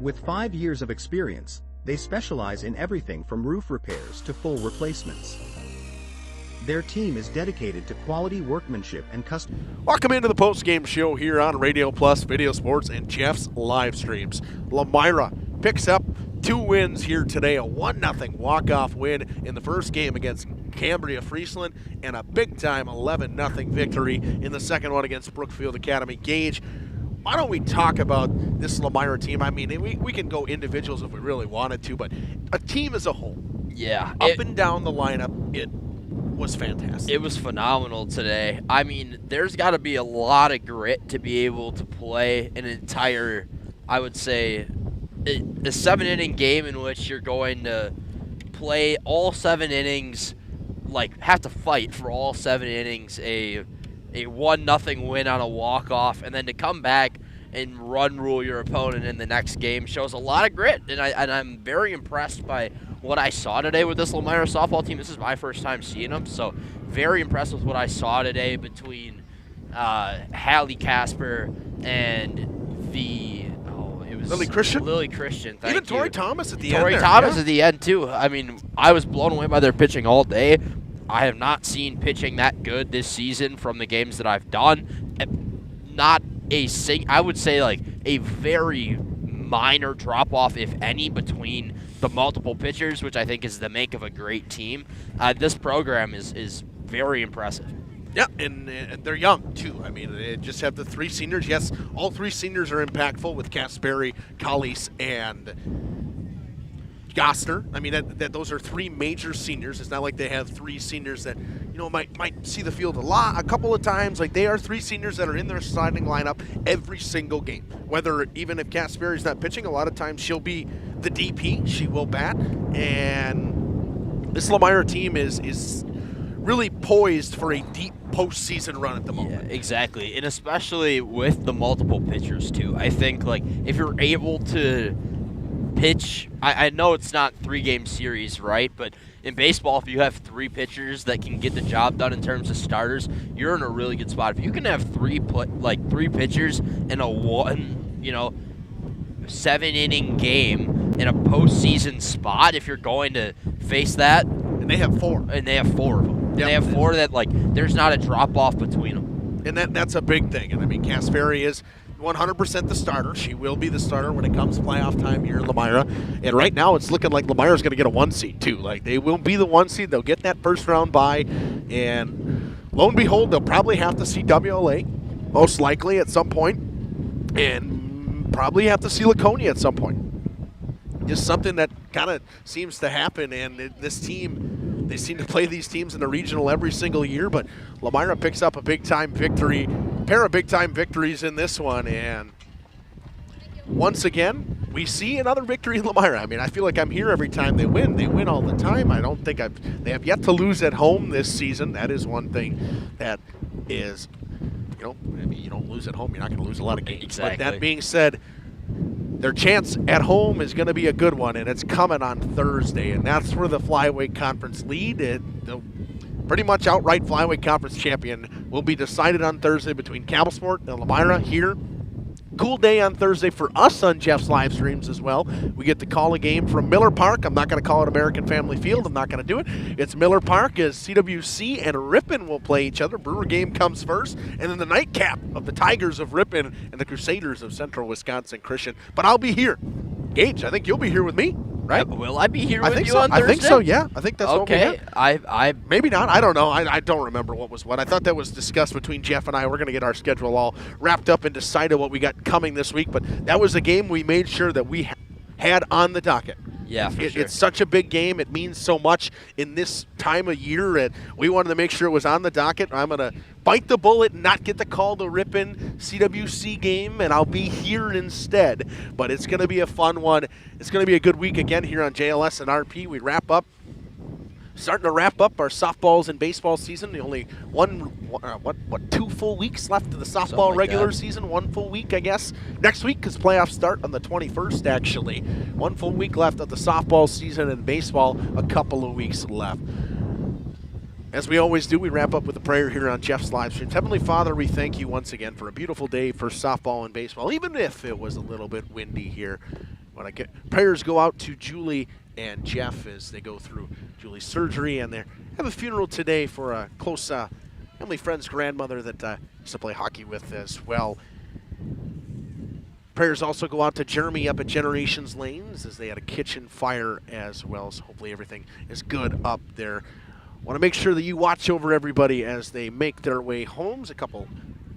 With 5 years of experience, they specialize in everything from roof repairs to full replacements. Their team is dedicated to quality workmanship and custom. Welcome into the post-game show here on Radio Plus, Video Sports, and Jeff's Livestreams. Lomira picks up 2 wins here today, a 1-0 walk-off win in the first game against Cambria-Friesland, and a big-time 11-0 victory in the second one against Brookfield Academy. Gage, why don't we talk about this Lomira team? I mean, we can go individuals if we really wanted to, but a team as a whole. Yeah. Up and down the lineup, it was fantastic. It was phenomenal today. I mean, there's got to be a lot of grit to be able to play an entire, I would say, a 7-inning game in which you're going to play all 7 innings, like have to fight for all 7 innings, a 1-0 win on a walk-off, and then to come back and run rule your opponent in the next game shows a lot of grit, and I'm very impressed by what I saw today with this Lomira softball team. This is my first time seeing them, so very impressed with what I saw today between Hallie Casper and Lily Christian? Lily Christian, thank Even you. Tori Thomas at the end. Tori Thomas at the end, too. I mean, I was blown away by their pitching all day. I have not seen pitching that good this season from the games that I've done. Not I would say like a very minor drop-off, if any, between the multiple pitchers, which I think is the make of a great team. This program is very impressive. Yeah, and they're young, too. I mean, they just have the 3 seniors. Yes, all 3 seniors are impactful with Kasperi, Collis, and Gostner. I mean, those are 3 major seniors. It's not like they have 3 seniors that, might see the field a couple of times. Like, they are 3 seniors that are in their starting lineup every single game. Whether, even if Kasperi's not pitching, a lot of times she'll be the DP. She will bat. And this Lomira team is really poised for a deep postseason run at the moment. Yeah, exactly, and especially with the multiple pitchers too. I think like if you're able to pitch, I know it's not 3-game series, right? But in baseball, if you have 3 pitchers that can get the job done in terms of starters, you're in a really good spot. If you can have 3 pitchers in a 7-inning game in a postseason spot, if you're going to face that, and they have 4, of them. Yep. They have 4 that, like, there's not a drop-off between them. And that's a big thing. And, I mean, Kasperi is 100% the starter. She will be the starter when it comes playoff time here in Lomira. And right now it's looking like Lomira's going to get a 1 seed, too. Like, they will be the 1 seed. They'll get that first-round bye. And lo and behold, they'll probably have to see WLA, most likely at some point. And probably have to see Laconia at some point. Just something that kind of seems to happen. And this team, they seem to play these teams in the regional every single year, but Lomira picks up a big-time victory, pair of big-time victories in this one, and once again, we see another victory in Lomira. I mean, I feel like I'm here every time they win. They win all the time. I don't think they have yet to lose at home this season. That is one thing that is, I mean, you don't lose at home, you're not going to lose a lot of games. Exactly. But that being said, their chance at home is going to be a good one, and it's coming on Thursday, and that's where the Flyweight Conference lead. The pretty much outright Flyweight Conference champion will be decided on Thursday between Campbellsport and Lomira here. Cool day on Thursday for us on Jeff's live streams as well. We get to call a game from Miller Park. I'm not going to call it American Family Field. I'm not going to do it. It's Miller Park as CWC and Ripon will play each other. Brewer game comes first, and then the nightcap of the Tigers of Ripon and the Crusaders of Central Wisconsin Christian. But I'll be here. Gage, I think you'll be here with me, right? Will I be here with you so. on Thursday? I think so, yeah. I think that's okay. what we maybe not. I don't know. I don't remember what was what. I thought that was discussed between Jeff and I. We're going to get our schedule all wrapped up and decided what we got coming this week. But that was a game we made sure that we had on the docket. Yeah, for sure. It's such a big game. It means so much in this time of year, and we wanted to make sure it was on the docket. I'm going to bite the bullet and not get the call to Ripon CWC game, and I'll be here instead. But it's going to be a fun one. It's going to be a good week again here on JLS and RP. We starting to wrap up our softballs and baseball season. The only 2 full weeks left of the softball like regular that. season. 1 full week, I guess, next week, because playoffs start on the 21st, actually. 1 full week left of the softball season, and baseball, a couple of weeks left. As we always do, we wrap up with a prayer here on Jeff's live streams. Heavenly Father, we thank you once again for a beautiful day for softball and baseball, even if it was a little bit windy here. Prayers go out to Julie and Jeff as they go through Julie's surgery, and they have a funeral today for a close family friend's grandmother that used to play hockey with as well. Prayers also go out to Jeremy up at Generations Lanes as they had a kitchen fire as well, so hopefully everything is good up there. Want to make sure that you watch over everybody as they make their way homes. A couple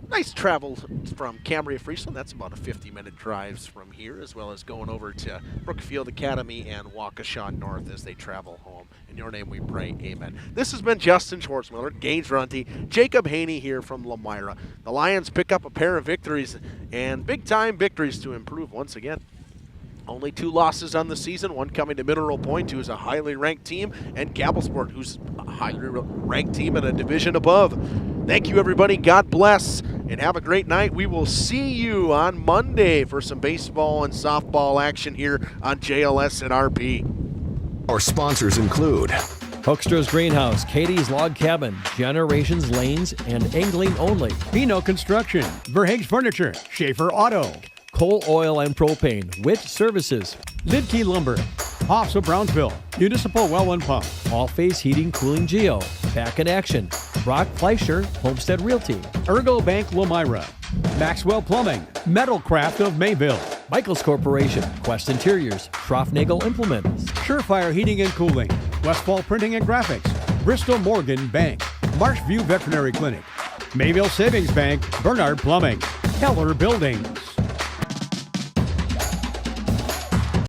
nice travels from Cambria, Friesland. That's about a 50-minute drive from here, as well as going over to Brookfield Academy and Waukesha North as they travel home. In your name we pray, amen. This has been Justin Schwartzmiller, Gage Runty, Jacob Haney here from Lomira. The Lions pick up a pair of victories, and big-time victories to improve once again. Only 2 losses on the season, one coming to Mineral Point, who is a highly ranked team, and Campbellsport, who's a highly ranked team in a division above. Thank you, everybody. God bless, and have a great night. We will see you on Monday for some baseball and softball action here on JLS and RP. Our sponsors include Hoekstra's Greenhouse, Katie's Log Cabin, Generations Lanes, and Angling Only. Pino Construction, Verhaeg's Furniture, Schaefer Auto, Coal Oil and Propane, Witt Services, Lidkey Lumber, Hoffs of Brownsville, Municipal Well and Pump, All Face Heating, Cooling Geo, Back in Action, Brock Fleischer, Homestead Realty, Ergo Bank Lomira, Maxwell Plumbing, Metalcraft of Mayville, Michaels Corporation, Quest Interiors, Schroffnagel Implements, Surefire Heating and Cooling, Westfall Printing and Graphics, Bristol Morgan Bank, Marshview Veterinary Clinic, Mayville Savings Bank, Bernard Plumbing, Keller Building,